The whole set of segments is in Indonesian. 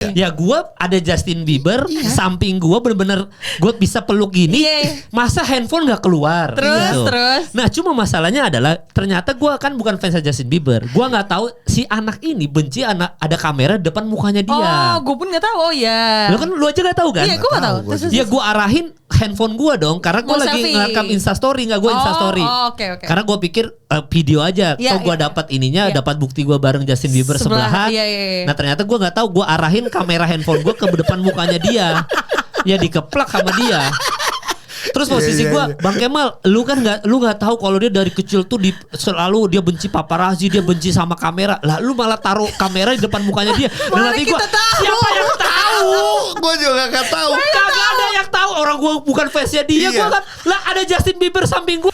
Ya gue ada Justin Bieber, samping gue bener-bener gue bisa peluk gini, masa handphone gak keluar? Terus. Nah cuma masalahnya adalah ternyata gue kan bukan fans Justin Bieber, gue nggak tahu si anak ini benci ada kamera depan mukanya dia. Oh, gue pun nggak tahu. Oh ya. Lu aja nggak tahu kan? Iya, gue nggak tahu. Ya gue arahin handphone gue dong, karena gue lagi ngerekam Instastory, nggak gue Instastory. Oke. Karena gue pikir video aja, gue dapat ininya, dapat bukti gue bareng Justin Bieber sebelahan. Nah ternyata gue nggak tahu, gue arahin kamera handphone gue ke depan mukanya dia, ya dikeplak sama dia. Terus posisi gue, Bang Kemal, lu nggak tahu kalau dia dari kecil tuh selalu dia benci paparazzi, dia benci sama kamera. Lah lu malah taruh kamera di depan mukanya dia. Dan nanti gue, siapa yang tahu? Gue juga gak tahu. Kagak ada yang tahu, orang gue bukan fansnya dia. Gue kan, lah ada Justin Bieber samping gue.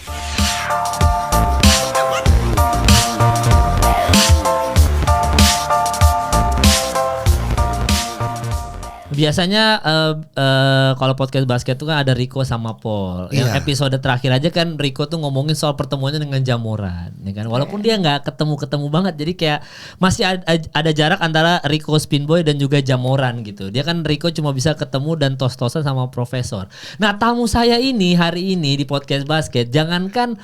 Biasanya kalau podcast basket tuh kan ada Rico sama Paul. Yang episode terakhir aja kan Rico tuh ngomongin soal pertemuannya dengan Jamoran, ya kan. Walaupun dia nggak ketemu banget, jadi kayak masih ada jarak antara Rico Spinboy dan juga Jamoran gitu. Dia kan Rico cuma bisa ketemu dan tos-tosan sama Profesor. Nah tamu saya ini hari ini di podcast basket, jangankan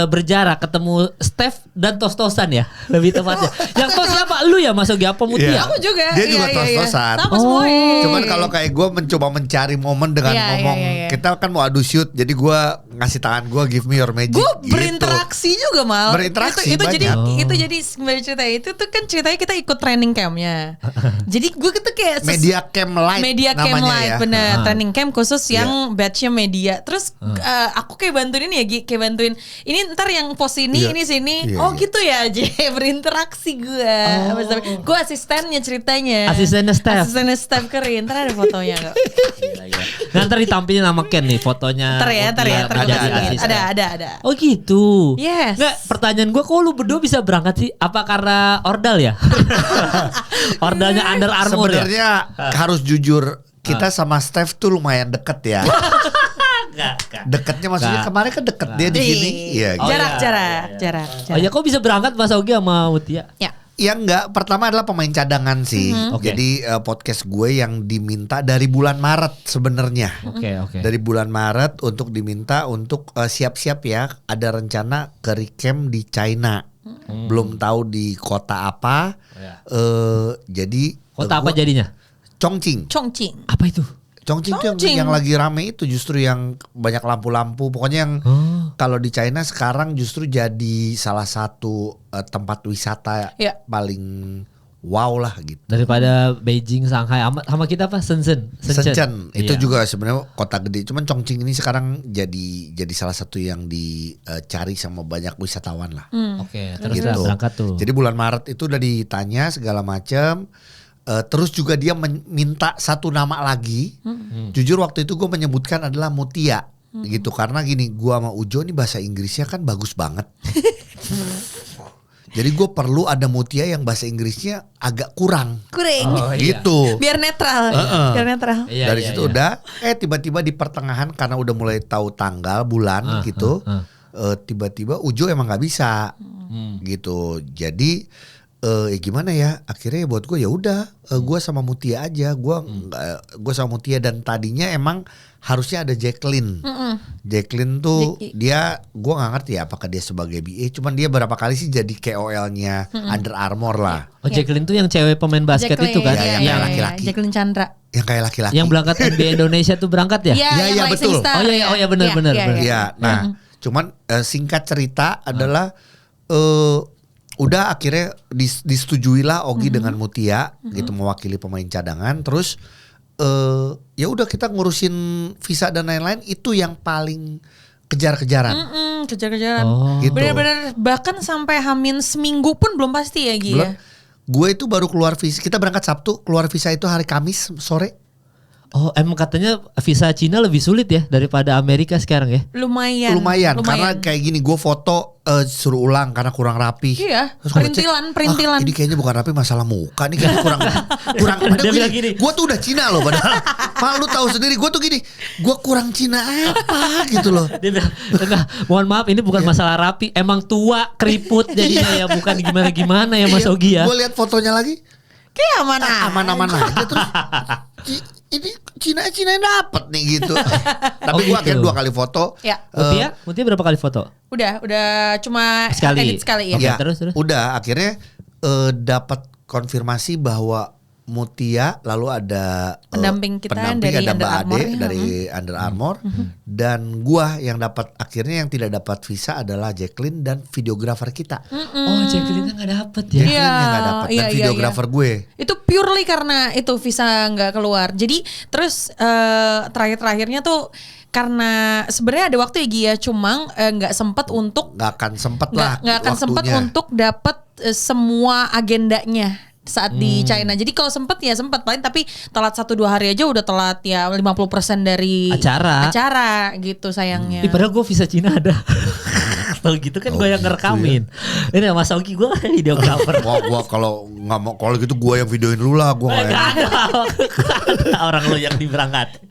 berjarak, ketemu Steph dan tos-tosan ya lebih tepatnya. Yang tos siapa? Lu ya Mas Ogi apa Mutia? Aku juga. Dia juga tos-tosan. Sama semua. Cuman kalau kayak gue mencoba mencari momen dengan ngomong kita kan mau adu shoot, jadi gue ngasih tangan gue give me your magic. Gue gitu. berinteraksi juga Mal. Berinteraksi itu banyak. itu jadi sebenarnya cerita itu tuh kan ceritanya kita ikut training campnya. Jadi gue tuh kayak media camp live, bener. Training camp khusus yang batchnya media. Terus aku kayak bantuin ini ya, kayak bantuin ini ntar yang pos ini sini. Oh gitu ya, berinteraksi gue. Gue asistennya ceritanya. Asistennya Steph Keren, ntar ada fotonya kok. Nah, ntar ditampilin sama Ken nih fotonya. Ntar ya. Ada. Oh gitu. Yes. Nggak, pertanyaan gue, kok lu berdua bisa berangkat sih? Apa karena ordal ya? Ordalnya Under Armour sebenarnya harus jujur, kita sama Steph tuh lumayan deket ya. Deketnya maksudnya kemarin kan deket dia di sini. Jarak. Oh ya, kok bisa berangkat Mas Ogi sama Mutia? Ya. Yang enggak, pertama adalah pemain cadangan sih. Jadi podcast gue yang diminta dari bulan Maret sebenarnya. Dari bulan Maret untuk diminta untuk siap-siap ya, ada rencana ke recamp di China. Belum tahu di kota apa. Jadi kota apa jadinya? Chongqing. Apa itu? Chongqing itu yang lagi rame itu, justru yang banyak lampu-lampu. Pokoknya yang kalau di China sekarang justru jadi salah satu tempat wisata paling wow lah gitu. Daripada Beijing, Shanghai, sama kita apa? Shenzhen. Itu juga sebenarnya kota gede. Cuman Chongqing ini sekarang jadi salah satu yang dicari sama banyak wisatawan lah. Terus gitu. Berangkat tuh. Jadi bulan Maret itu udah ditanya segala macam. Terus juga dia minta satu nama lagi. Jujur waktu itu gue menyebutkan adalah Mutia gitu, karena gini, gue sama Ujo nih bahasa Inggrisnya kan bagus banget. Jadi gue perlu ada Mutia yang bahasa Inggrisnya agak kurang. Gitu. Biar netral. Dari situ udah tiba-tiba di pertengahan karena udah mulai tahu tanggal bulan gitu. Tiba-tiba Ujo emang nggak bisa gitu. Jadi gimana ya, akhirnya buat gue ya udah gue sama Mutia aja. Gue sama Mutia, dan tadinya emang harusnya ada Jacqueline. Jacqueline tuh dia, gue nggak ngerti ya apakah dia sebagai BA, cuman dia berapa kali sih jadi KOL-nya Under Armour lah. Jacqueline tuh yang cewek pemain basket itu kan? Yang laki-laki. Jacqueline Chandra. Yang kayak laki-laki. Yang berangkat NBA Indonesia tuh berangkat ya? Iya betul. Oh ya benar. Iya. Nah, cuman singkat cerita adalah udah akhirnya disetujuilah Ogi dengan Mutia gitu mewakili pemain cadangan. Terus ya udah kita ngurusin visa dan lain-lain, itu yang paling kejar-kejaran. Kejar-kejaran. Gitu. Benar-benar bahkan sampai hamin seminggu pun belum pasti ya Gi. Gue itu baru keluar visa, kita berangkat Sabtu, keluar visa itu hari Kamis sore. Oh, emang katanya visa Cina lebih sulit ya daripada Amerika sekarang ya? Lumayan. Karena kayak gini, gue foto suruh ulang karena kurang rapi. Iya. Terus Perintilan. Ini kayaknya bukan rapi, masalah muka nih, kayaknya kurang. Dia bilang gini. Gue tuh udah Cina loh, padahal. Mal, lu tahu sendiri, gue tuh gini, gue kurang Cina apa gitu loh. Dia bilang, mohon maaf, ini bukan masalah rapi, emang tua keriput jadinya ya, bukan gimana ya Mas Ogi ya. Gue lihat fotonya lagi. Kayak aman aja terus. Ini Cina dapet nih gitu. Tapi gue akhirnya 2 kali foto. Ya. Mutia berapa kali foto? Udah cuma sekali. edit sekali ya. Terus. Udah akhirnya dapat konfirmasi bahwa Mutia, lalu ada pendamping kita dari ada Under Mbak Armour, Ade dari Under Armour, dan gua yang dapat akhirnya yang tidak dapat visa adalah Jacqueline dan videografer kita. Oh, Jacqueline nggak dapet ya? Jacqueline yang nggak dapat dan videografer gue. Itu purely karena itu visa nggak keluar. Jadi terus terakhirnya tuh karena sebenarnya ada waktu ya Gi ya, cuma nggak sempat untuk nggak akan sempat untuk dapat semua agendanya saat di China. Jadi kalau sempat paling, tapi telat 1-2 hari aja udah telat ya 50% dari acara gitu sayangnya. Padahal gue visa Cina ada. Kalau gitu kan gue yang ngerekamin. Ini Mas Oki gue videografer. Gua kalau nggak mau, kalau gitu gue yang videoin lu lah. Gue nggak ada orang lu yang diberangkat.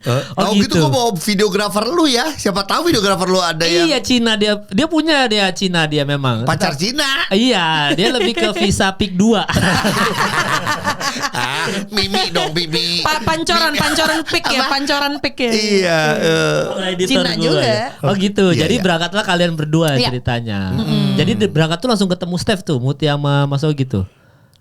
Gitu gue mau videografer lu ya. Siapa tahu videografer lu ada yang. Iya, Cina dia punya Cina dia memang. Pacar Cina. Iya, dia lebih ke visa PIK 2. Mimi dong, Mimi. Pancoran PIK ya, pancoran PIK ya. Iya. Cina juga. Oh gitu. Jadi berangkatlah kalian berdua ceritanya. Jadi berangkat tuh langsung ketemu Steph tuh, Mutia sama Mas Ogi gitu.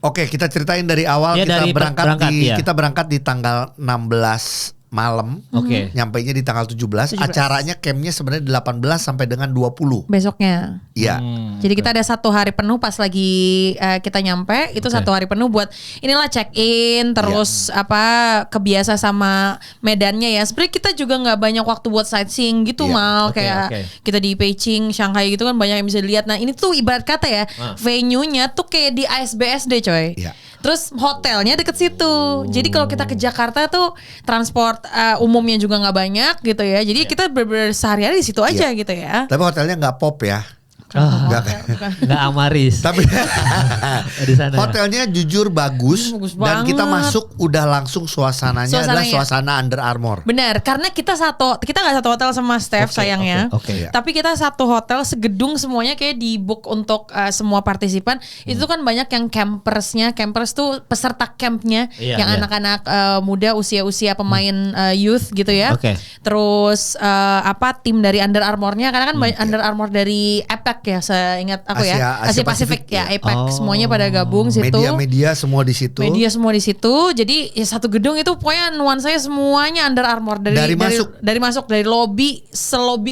Oke, kita ceritain dari awal. Kita berangkat di tanggal 16 malam. Oke. Nyampainya di tanggal 17. Acaranya campnya sebenarnya 18 sampai dengan 20. Besoknya. Iya. Jadi kita ada 1 hari penuh pas lagi kita nyampe. Itu 1 hari penuh buat inilah check in, terus kebiasa sama medannya ya. Sebenarnya kita juga nggak banyak waktu buat sightseeing gitu mal. Kayak kita di Beijing, Shanghai gitu kan banyak yang bisa dilihat. Nah ini tuh ibarat kata ya, venue-nya tuh kayak di ASBSD coy. Iya. Terus hotelnya deket situ. Jadi kalau kita ke Jakarta tuh transport umumnya juga nggak banyak gitu ya. Jadi kita bener-bener sehari-hari di situ aja gitu ya. Tapi hotelnya nggak pop ya. Nggak Amaris. Tapi di sana. Hotelnya jujur bagus dan kita masuk udah langsung suasananya adalah suasana Under Armour. Benar, karena kita nggak satu hotel sama Steph sayangnya. Tapi kita satu hotel segedung semuanya kayak di book untuk semua partisipan. Itu kan banyak yang campers tuh peserta campnya yang anak-anak muda usia-usia pemain youth gitu ya. Terus tim dari Under Armour-nya karena kan Under Armour dari APEC ya, seingat aku Asia Pasifik ya, APEC semuanya pada gabung situ. Media semua di situ. Jadi satu gedung itu pokoknya nuansanya semuanya Under Armour dari lobby,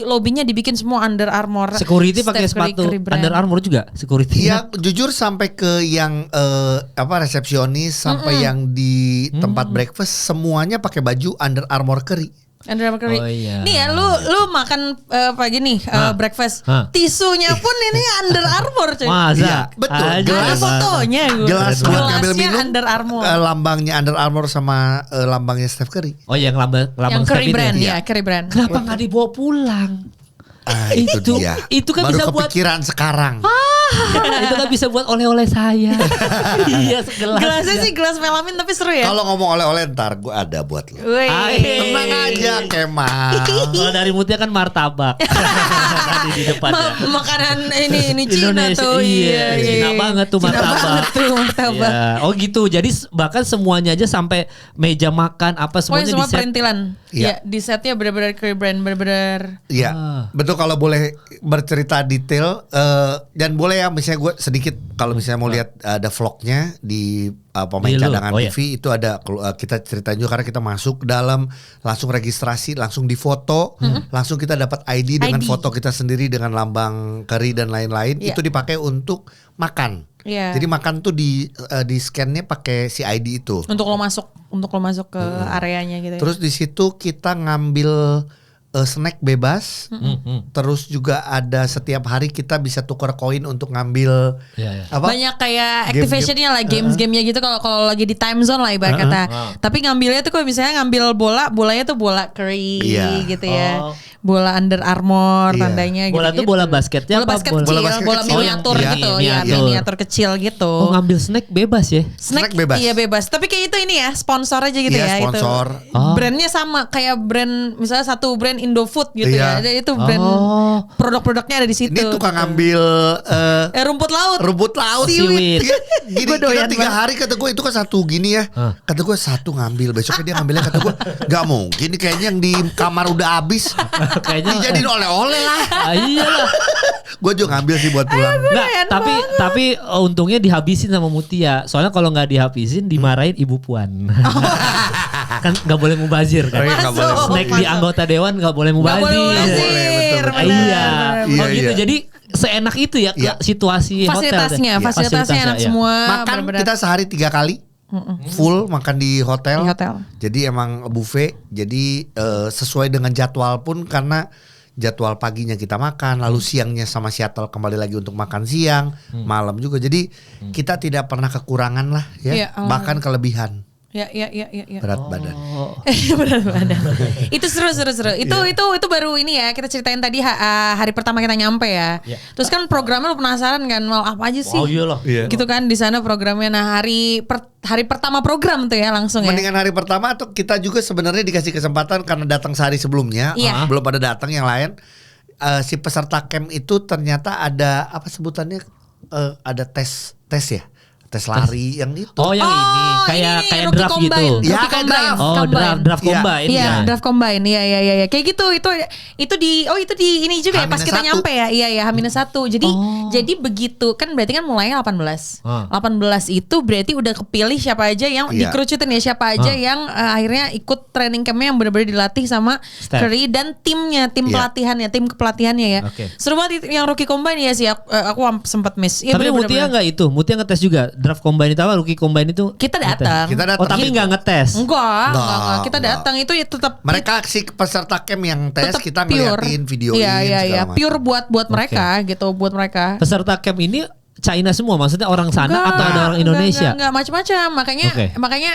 lobbynya dibikin semua Under Armour. Security pakai sepatu Under Armour juga security. Iya, jujur sampai ke yang resepsionis sampai yang di tempat breakfast semuanya pakai baju Under Armour Curry. Under Armour Curry. Nih ya, lu makan pagi nih breakfast. Tisunya pun ini Under Armour coy. Masa? Iya, betul. Ada fotonya gue. Gelas buat ngambil minum. Under Armour. Lambangnya Under Armour sama lambangnya Steph Curry. Oh, yang lambang Curry brand ya, Curry brand. Kenapa nggak dibawa pulang? Itu dia. Itu kan baru bisa buat kepikiran sekarang. Itu kan bisa buat oleh-oleh saya. Iya, segelas. Gelasnya sih gelas melamin tapi seru ya. Kalau ngomong oleh-oleh ntar gue ada buat lo. Tenang aja Kemal. Kalau dari Mutia kan martabak. Tadi di depannya. Makanan ini Cina tuh. Iya. Cina banget tuh martabak. Martabak. Oh gitu. Jadi bahkan semuanya aja sampai meja makan apa semuanya semua di set. perintilan. Iya, di setnya benar-benar Curry brand, benar-benar. Iya, betul. Kalau boleh bercerita detail dan boleh ya, misalnya gue sedikit kalau misalnya mau lihat ada vlognya di pemain cadangan TV itu ada kita ceritain juga karena kita masuk dalam langsung registrasi, langsung difoto, langsung kita dapat ID dengan foto kita sendiri dengan lambang Curry dan lain-lain. Itu dipakai untuk makan. Jadi makan tuh di scan-nya pakai si ID itu. Untuk lo masuk ke areanya gitu. Terus di situ kita ngambil snack bebas, terus juga ada setiap hari kita bisa tukar koin untuk ngambil banyak kayak activationnya lah, games-gamenya gitu kalau lagi di time zone lah ibarat kata. Tapi ngambilnya tuh kalau misalnya ngambil bolanya tuh bola Curry gitu ya. Bola Under Armour tandanya gitu. Bola tuh bola basketnya bola basket kecil, bola miniatur gitu ya, miniatur kecil gitu. Oh, ngambil snack bebas ya? Snack bebas. Iya bebas. Tapi kayak itu ini ya, sponsor aja gitu ya. Sponsor. Itu. Brandnya sama kayak brand misalnya satu brand brand Indofood gitu Iya. ya. Itu brand produk-produknya ada di situ. Ini tukang ngambil rumput laut. rumput laut. Seaweed. Gini, Gua doyan kita 3 hari kata gue itu kan satu gini ya. Kata gue satu ngambil, besoknya dia ngambilnya kata gue gak mungkin ini kayaknya yang di kamar udah habis. Kayaknya Dijadiin oleh-oleh lah. iyalah. Gue juga ngambil sih buat pulang. Nggak, tapi untungnya dihabisin sama Mutia. Soalnya kalau nggak dihabisin dimarahin Ibu Puan. Kan nggak boleh mubazir kan. Oh iya, nggak boleh. Snack di anggota dewan nggak boleh Nggak boleh mubazir. mubazir, betul. benar, Iya. benar. Oh Iya, gitu. iya. Jadi seenak itu ya Iya. situasi Fasilitasnya, hotel. fasilitasnya enak iya. semua. Makan benar-benar. kita sehari 3 kali. Full makan di hotel. Di hotel. Jadi emang buffet. Jadi sesuai dengan jadwal pun karena jadwal paginya kita makan, lalu siangnya sama shuttle kembali lagi untuk makan siang, malam juga. Jadi kita tidak pernah kekurangan lah ya, Iya, bahkan kelebihan Ya. berat badan. Berat badan. Itu seru. Itu baru ini ya kita ceritain tadi hari pertama kita nyampe ya. Terus kan programnya lu penasaran kan mau apa aja sih? Oh iyalah. Iya. Gitu kan di sana programnya. Nah hari pertama program tuh ya langsung ya. Mendingan hari pertama atau kita juga sebenarnya dikasih kesempatan karena datang sehari sebelumnya, Iya. belum pada datang yang lain. Si peserta camp itu ternyata ada apa sebutannya? Ada tes ya. Tes lari yang itu. Oh yang ini kayak Rookie draft Combine. gitu. Ya, Rookie kayak Combine. draft. Oh Combine. draft Iya. combine. Iya, ya. draft combine. Iya. Kayak gitu. Itu di ini juga ya pas kita H-1. nyampe ya. Iya, H-1. Jadi begitu kan berarti kan mulainya 18. 18 itu berarti udah kepilih siapa aja yang Iya. dikerucutin ya, siapa aja yang akhirnya ikut training campnya yang benar-benar dilatih sama Staff. Curry dan timnya, tim Iya. pelatihannya, tim kepelatihannya ya. Oke. Seru banget yang rookie combine ya sih. Aku sempat miss. Iya, Tapi bener-bener. Mutia nggak itu, Mutia ngetes juga draft combine itu apa, rookie combine itu. Kita datang. Kita datang. Oh tapi Gitu. nggak ngetes. Enggak. Kita Enggak. datang itu ya tetap Mereka si peserta camp yang tes tetap kita pure. ngeliatin videoin Iya. segala macam. Pure buat mereka gitu, buat mereka. Peserta camp ini China semua, maksudnya orang sana Enggak, atau ada orang Indonesia? Enggak macam-macam. Makanya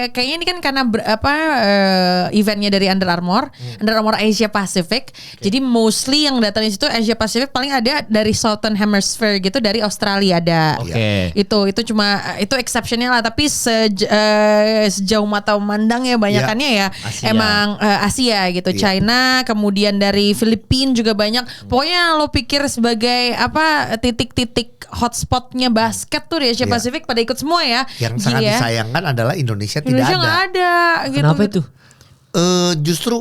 kayaknya ini kan karena eventnya dari Under Armour Asia Pacific. Jadi mostly yang datang di situ Asia Pacific, paling ada dari Southern Hemisphere gitu, dari Australia ada. Oke. Itu cuma itu exceptionnya lah, tapi sejauh mata memandang ya banyakannya ya Asia. emang Asia gitu. Iya. China, kemudian dari Filipina juga banyak. Pokoknya lo pikir sebagai titik-titik hotspotnya basket tuh di Asia Iya. Pasifik pada ikut semua ya. Yang sangat Gila ya. disayangkan adalah Indonesia tidak Indonesia ada. nggak ada gitu. Kenapa itu? Justru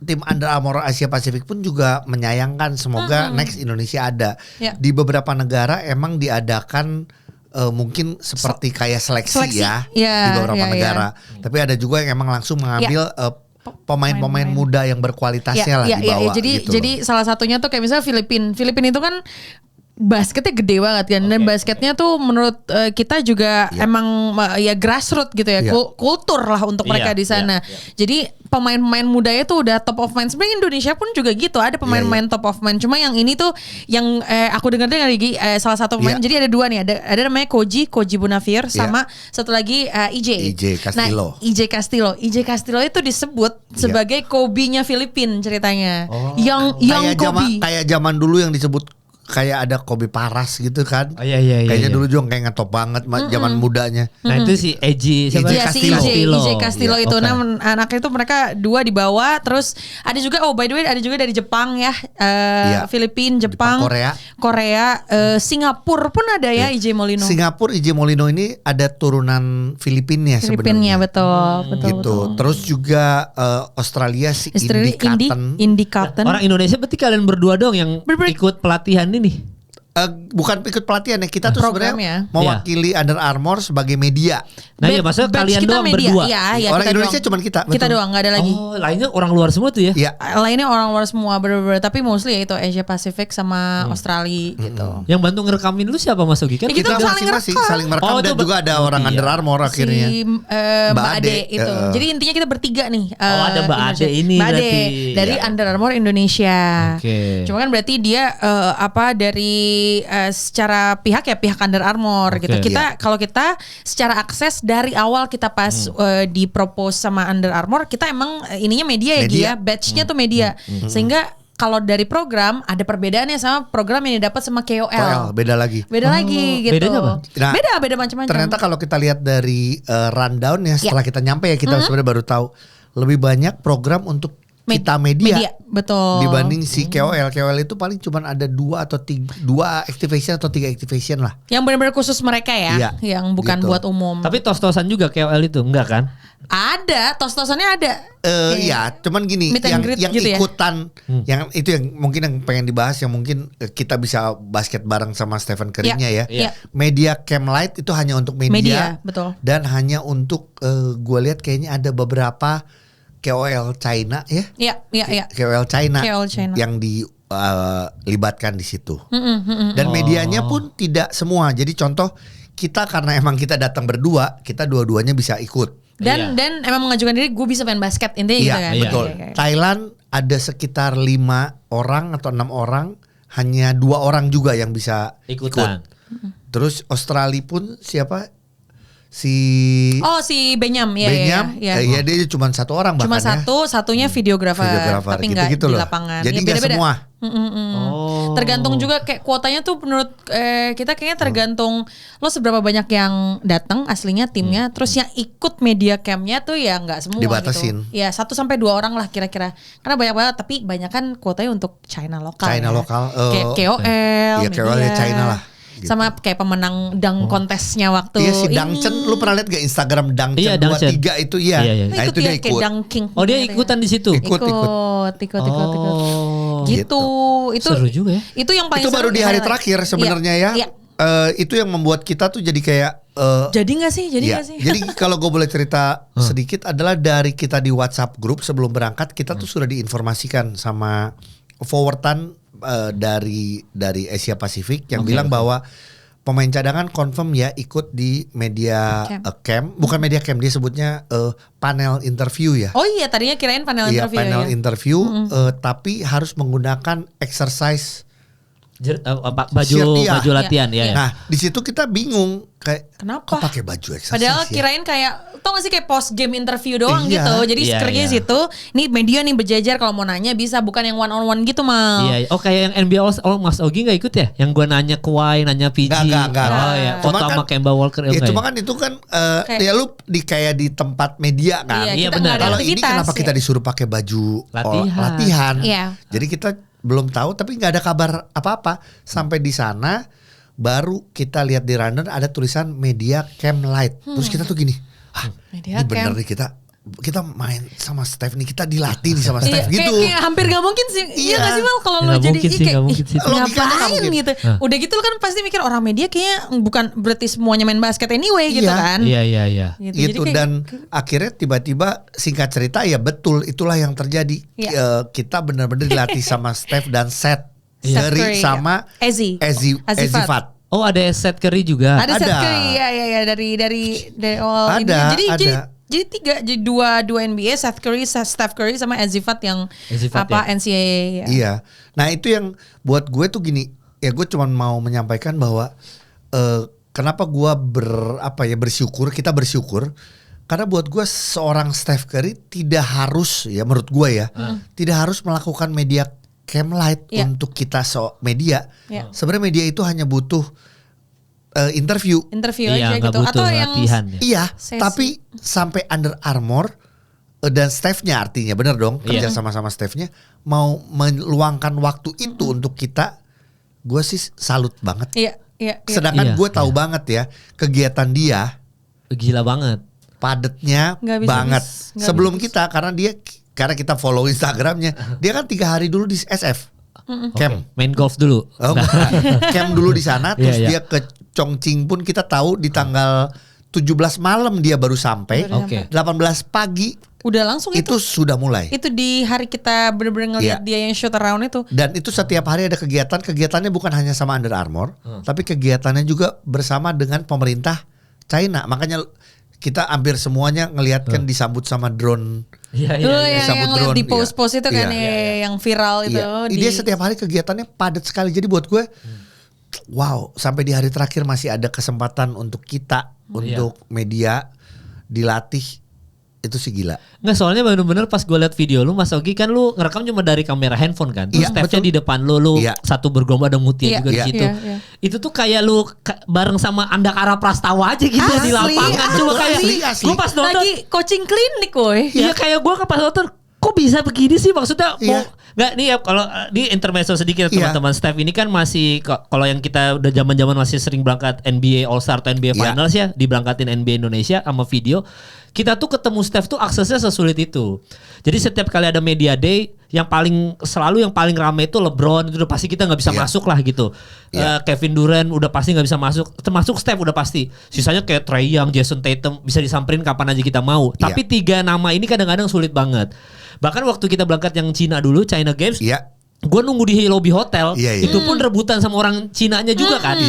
tim Under Armour Asia Pasifik pun juga menyayangkan, semoga next Indonesia ada. Ya. Di beberapa negara emang diadakan mungkin seperti kayak seleksi ya, Ya, di beberapa ya, ya. negara. Tapi ada juga yang emang langsung mengambil pemain-pemain muda yang berkualitasnya lah dibawa gitu jadi salah satunya tuh kayak misalnya Filipina itu kan basketnya gede banget kan, dan basketnya tuh menurut kita juga emang ya grassroots gitu ya, Iya. kultur lah untuk mereka Iya, di sana. Jadi pemain-pemain mudanya tuh udah top of mind. Sebenarnya Indonesia pun juga gitu, ada pemain-pemain top of mind. Cuma yang ini tuh yang aku dengar-dengar lagi salah satu pemain. Iya. Jadi ada dua nih, ada namanya Koji Bonavir sama satu lagi IJ. Castillo. Nah, IJ Castillo itu disebut sebagai Kobe-nya Filipina ceritanya. Yang Kobe. Kayak zaman dulu yang disebut kayak ada Kobe Paras gitu kan. Oh, iya. Kayaknya dulu juga kayak ngetop banget zaman mudanya. Nah itu si Eji siapa? Iya si IJ Castillo Iya, itu. oke. Nah anaknya itu mereka dua dibawa. Terus ada juga by the way ada juga dari Jepang ya, Filipina, Jepang, Korea, Singapura pun ada ya IJ Molino. Singapura IJ Molino ini ada turunan Filipinnya Filipinnya sebenarnya. betul. Gitu. Terus juga Australia si Indy Cotton. Orang Indonesia berarti kalian berdua dong yang ikut pelatihan ini. Bukan ikut pelatihan ya, kita tuh Programnya. sebenarnya mewakili Under Armour sebagai media. Nah iya maksudnya Batch kalian kita doang media. berdua. Iya, Orang kita Indonesia doang. cuman kita. Kita doang, nggak ada lagi. Oh lainnya orang luar semua tuh ya? Iya. Lainnya orang luar semua bener-bener, tapi mostly ya itu Asia Pacific sama Australia gitu. Yang bantu ngerekamin lu siapa Mas Ogi? Kan Ya, kita Kita saling masing-masing ngerekam. saling merekam Oh, dan itu juga ada orang iya. Under Armour akhirnya. Si Mbak Ade itu. Jadi intinya kita bertiga nih. ada Mbak Ade ini Mbak Ade berarti. dari Iya. Under Armour Indonesia. Oke. Cuma kan berarti dia dari secara pihak ya pihak Under Armour Oke. gitu. Kalau kita secara akses dari awal kita pas di propose sama Under Armour, kita emang ininya media ya Gi ya, batch-nya tuh media. Sehingga kalau dari program ada perbedaannya sama program yang didapat sama KOL. Beda lagi. Beda lagi gitu. bedanya apa? Nah, beda macam-macam. Ternyata kalau kita lihat dari rundown ya setelah kita nyampe ya kita sebenarnya baru tahu lebih banyak program untuk kita media. Betul. Dibanding si KOL. KOL itu paling cuma ada 2 activation atau 3 activation lah. Yang benar-benar khusus mereka ya, Iya, yang bukan gitu. buat umum. Tapi tos-tosan juga KOL itu enggak kan? Ada, tos-tosannya ada. Ya, cuman gini, Meet and greet yang gitu ya? ikutan, yang itu yang mungkin yang pengen dibahas, yang mungkin kita bisa basket bareng sama Stephen Curry-nya ya. Iya. Media Cam Light itu hanya untuk media, betul. dan hanya untuk gue lihat kayaknya ada beberapa KOL China ya. Iya. KOL China, KOL China. yang dilibatkan di situ. Dan medianya pun tidak semua. Jadi contoh kita karena emang kita datang berdua, kita dua-duanya bisa ikut. Dan emang mengajukan diri gue bisa main basket intinya gitu kan. Betul. Iya. Thailand ada sekitar 5 orang atau 6 orang, hanya 2 orang juga yang bisa Ikutan. Terus Australia pun siapa? Si Benyam ya. Benyam, ya. ya dia cuma 1 orang bahkan Cuma satunya videografer, tapi nggak gitu di loh. lapangan. Jadi Ya, nggak beda-beda. semua. Tergantung juga kayak kuotanya tuh menurut kita kayaknya tergantung lo seberapa banyak yang datang aslinya timnya, terus yang ikut media campnya tuh ya nggak semua Dibatasin. gitu. Ya 1-2 orang lah kira-kira. Karena banyak banget, tapi banyak kan kuotanya untuk China lokal. China ya. lokal. Kayak KOL, Iya, KOL ya China lah. Gitu. Sama kayak pemenang dunk kontesnya waktu Iya si ini. Dangchen, lu pernah lihat gak Instagram Dangchen Iya, Dangchen. 23 itu iya. Iya. Nah itu dia kayak ikut. dunking. Oh dia ikutan di situ. Ikut. Ikut. Gitu. Itu seru juga ya. Itu yang paling Itu baru seru di hari highlight. terakhir sebenarnya ya. Iya. Itu yang membuat kita tuh jadi kayak Jadi nggak sih? iya. Jadi kalau gue boleh cerita sedikit adalah dari kita di WhatsApp grup sebelum berangkat kita tuh sudah diinformasikan sama forwardan dari Asia Pasifik yang bilang bahwa pemain cadangan confirm ya ikut di media camp, bukan media camp, dia sebutnya panel interview ya. Oh iya, tadinya kirain panel Iya, interview. panel ya. interview, tapi harus menggunakan exercise Baju iya. latihan ya. Nah, di situ kita bingung kayak Kenapa? kok pakai baju exercise Padahal ya? kirain kayak tau gak sih kayak post game interview doang Iya. gitu. Jadi Iya, kerjanya iya. situ, nih media nih berjajar kalau mau nanya bisa, bukan yang one on one gitu mal. Iya. Oh kayak yang NBA Mas Ogi nggak ikut ya? Yang gue nanya Kawhi, nanya PG. Nggak. Oh ya. Cuma Foto sama kan- Kemba Walker. Ya enggak cuma ya? kan itu kan Kayak- ya lu kayak di tempat media kan. Iya, kita benar. nggak ada Kalau ini aktivitas, kenapa ya. kita disuruh pakai baju latihan? Iya. Jadi kita belum tahu tapi nggak ada kabar apa-apa sampai di sana baru kita lihat di runner ada tulisan media Cam Light. Terus kita tuh gini, Media ini bener camp. nih kita main sama Steph nih, kita dilatih nih sama Steph Iya, gitu. kayak hampir gak mungkin sih. Iya Iya. gak sih Mal kalau Ya, lo nggak jadi mungkin sih, nggak mungkin sih. Logikanya nggak ngapain mungkin. gitu. Udah gitu lo kan pasti mikir orang media kayaknya bukan berarti semuanya main basket anyway gitu Iya. kan. Iya. Gitu. Gitu Jadi kayak- dan akhirnya tiba-tiba singkat cerita ya betul itulah yang terjadi. Iya. Kita benar-benar dilatih sama Steph dan Seth Steph Curry Curry, sama Ezi. Ezifat. Azifat. Oh ada Seth Curry juga. Ada Seth Ada. Curry ya dari awal Ada, ini. ada. Jadi jadi dua NBA, Seth Curry, Steph Curry sama Azifat yang Azifat, apa NCAA ya. Iya. Nah itu yang buat gue tuh gini. Ya gue cuma mau menyampaikan bahwa kenapa gue bersyukur, kita bersyukur. Karena buat gue seorang Steph Curry tidak harus ya menurut gue ya tidak harus melakukan media Cam Light Iya. untuk kita media. Iya. Sebenarnya media itu hanya butuh interview. Interview Iya, aja nggak gitu. butuh Atau yang latihan ya. Iya, Sesi. tapi sampai Under Armour dan Steph-nya artinya bener dong kerja Iya. sama-sama Steph-nya mau meluangkan waktu itu untuk kita, gue sih salut banget. Iya. Sedangkan Iya, gue tahu iya. banget ya kegiatan dia Gila banget. padatnya Nggak bisa banget. nggak Sebelum bisa. kita karena kita follow Instagramnya, dia kan 3 hari dulu di SF camp. Main golf dulu. Oh, bukan. Camp dulu di sana, terus Iya, iya. dia ke Chongqing pun kita tahu di tanggal 17 malam dia baru sampai. Oke. 18 pagi Udah langsung itu sudah mulai. itu di hari kita bener-bener ngeliat Iya. dia yang shoot around itu. Dan itu setiap hari ada kegiatan. Kegiatannya bukan hanya sama Under Armour, tapi kegiatannya juga bersama dengan pemerintah China. Makanya kita hampir semuanya ngelihatkan disambut sama drone. Iya Tuh iya. yang Disambut liat drone, di iya. post-post itu kan Iya. yang viral itu. Iya. Dia setiap hari kegiatannya padat sekali. Jadi buat gue, wow, sampai di hari terakhir masih ada kesempatan untuk kita, untuk media dilatih. Itu sih gila. Nggak, soalnya bener-bener pas gue liat video lu Mas Ogi kan lu ngerekam cuma dari kamera handphone kan. Terus Iya, Steph-nya betul. di depan lu Iya. satu bergerombol ada Mutia Iya, juga iya, di situ. iya. Itu tuh kayak lu bareng sama Andakara Prastawa aja gitu Asli, di lapangan. Cuma kayak asli. gue pas nonton lagi coaching klinik woy. iya kayak gue pas nonton kok bisa begini sih maksudnya Iya. nggak nih ya kalau di intermezzo sedikit teman-teman. Steph ini kan masih kalau yang kita udah zaman-zaman masih sering berangkat NBA All Star atau NBA Finals ya, diberangkatin NBA Indonesia sama video. Kita tuh ketemu Steph tuh aksesnya sesulit itu. Jadi setiap kali ada media day yang paling rame itu LeBron, itu udah pasti kita nggak bisa masuk lah gitu. Kevin Durant udah pasti nggak bisa masuk, termasuk Steph udah pasti. Sisanya kayak Trae Young, Jason Tatum bisa disamperin kapan aja kita mau. Tapi 3 nama ini kadang-kadang sulit banget. Bahkan waktu kita berangkat yang Cina dulu, China Games, gue nunggu di lobby hotel, itu pun rebutan sama orang Cinanya juga kan.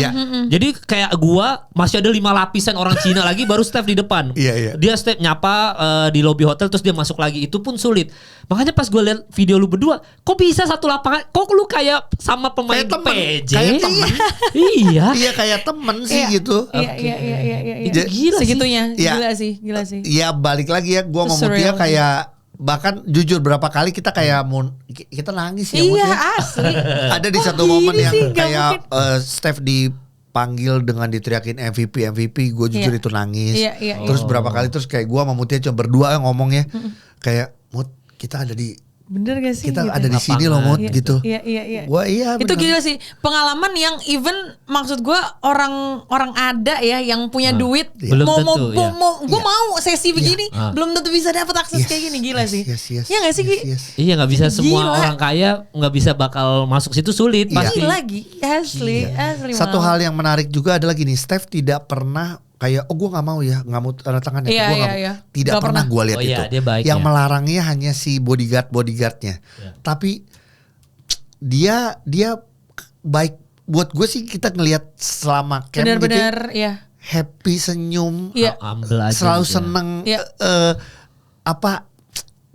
Jadi kayak gue masih ada 5 lapisan orang Cina lagi, baru Steph di depan. Dia Steph nyapa di lobby hotel, terus dia masuk lagi. Itu pun sulit. Makanya pas gue lihat video lu berdua, kok bisa satu lapangan? Kok lu kayak sama pemain PJ? Kayak temen. Iya. Iya kayak temen sih gitu. Iya. Gila segitunya. sih. Gila sih. Ya balik lagi ya, gue ngomong dia kayak bahkan jujur berapa kali kita kayak kita nangis ya. Iya asli. Ada di satu momen yang kayak Steph dipanggil dengan diteriakin MVP, gue jujur itu nangis. Terus berapa kali terus kayak gue sama Mutia cuma berdua ngomongnya kayak Mut, kita ada di bener gak sih? Kita gitu. ada di sini loh Mut gitu. Iya. Gua itu gila sih pengalaman yang even maksud gue orang ada ya yang punya duit belum tentu, gue mau sesi begini belum tentu bisa dapat akses kayak gini gila sih. Iya gak sih Gi? Iya nggak bisa semua orang kaya nggak bisa bakal masuk situ sulit pasti. Lagi asli. Satu hal yang menarik juga adalah gini, Steph tidak pernah kayak gue nggak mau tanda tangannya. Tidak pernah gue lihat itu. Dia baik, yang melarangnya hanya si bodyguardnya. Tapi dia baik buat gue sih. Kita ngelihat selama camp benar-benar gitu, happy, senyum, selalu gitu seneng.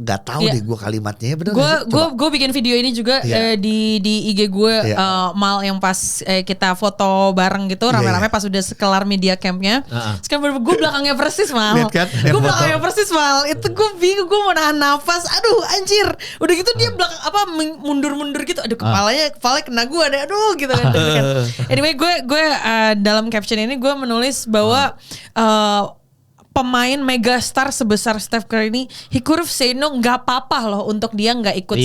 Gak tahu deh gue kalimatnya ya bener. Gue bikin video ini juga di IG gue mal yang pas kita foto bareng gitu rame-rame pas udah sekelar media campnya. Sekarang gue belakangnya persis mal. Gue belakangnya persis mal. Itu gue bingung, gue mau nahan nafas. Aduh anjir. Udah gitu dia mundur-mundur gitu. Aduh kepalanya kena gue deh. Aduh gitu kan. Anyway gue dalam caption ini gue menulis bahwa pemain megastar sebesar Steph Curry ini, he could have say no, nggak apa-apa loh untuk dia nggak ikut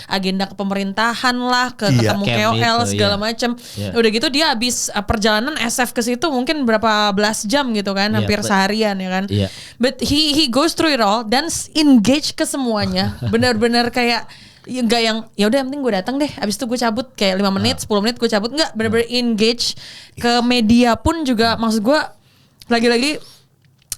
agenda kepemerintahan lah, ketemu KOL segala macam. Udah gitu dia habis perjalanan SF ke situ mungkin berapa belas jam gitu kan, hampir seharian ya kan. But he goes through it all dan engage ke semuanya, benar-benar kayak nggak yang ya udah yang penting gue datang deh, abis itu gue cabut kayak 5 menit 10 menit gue cabut, nggak, benar-benar engage ke media pun juga. Maksud gue lagi-lagi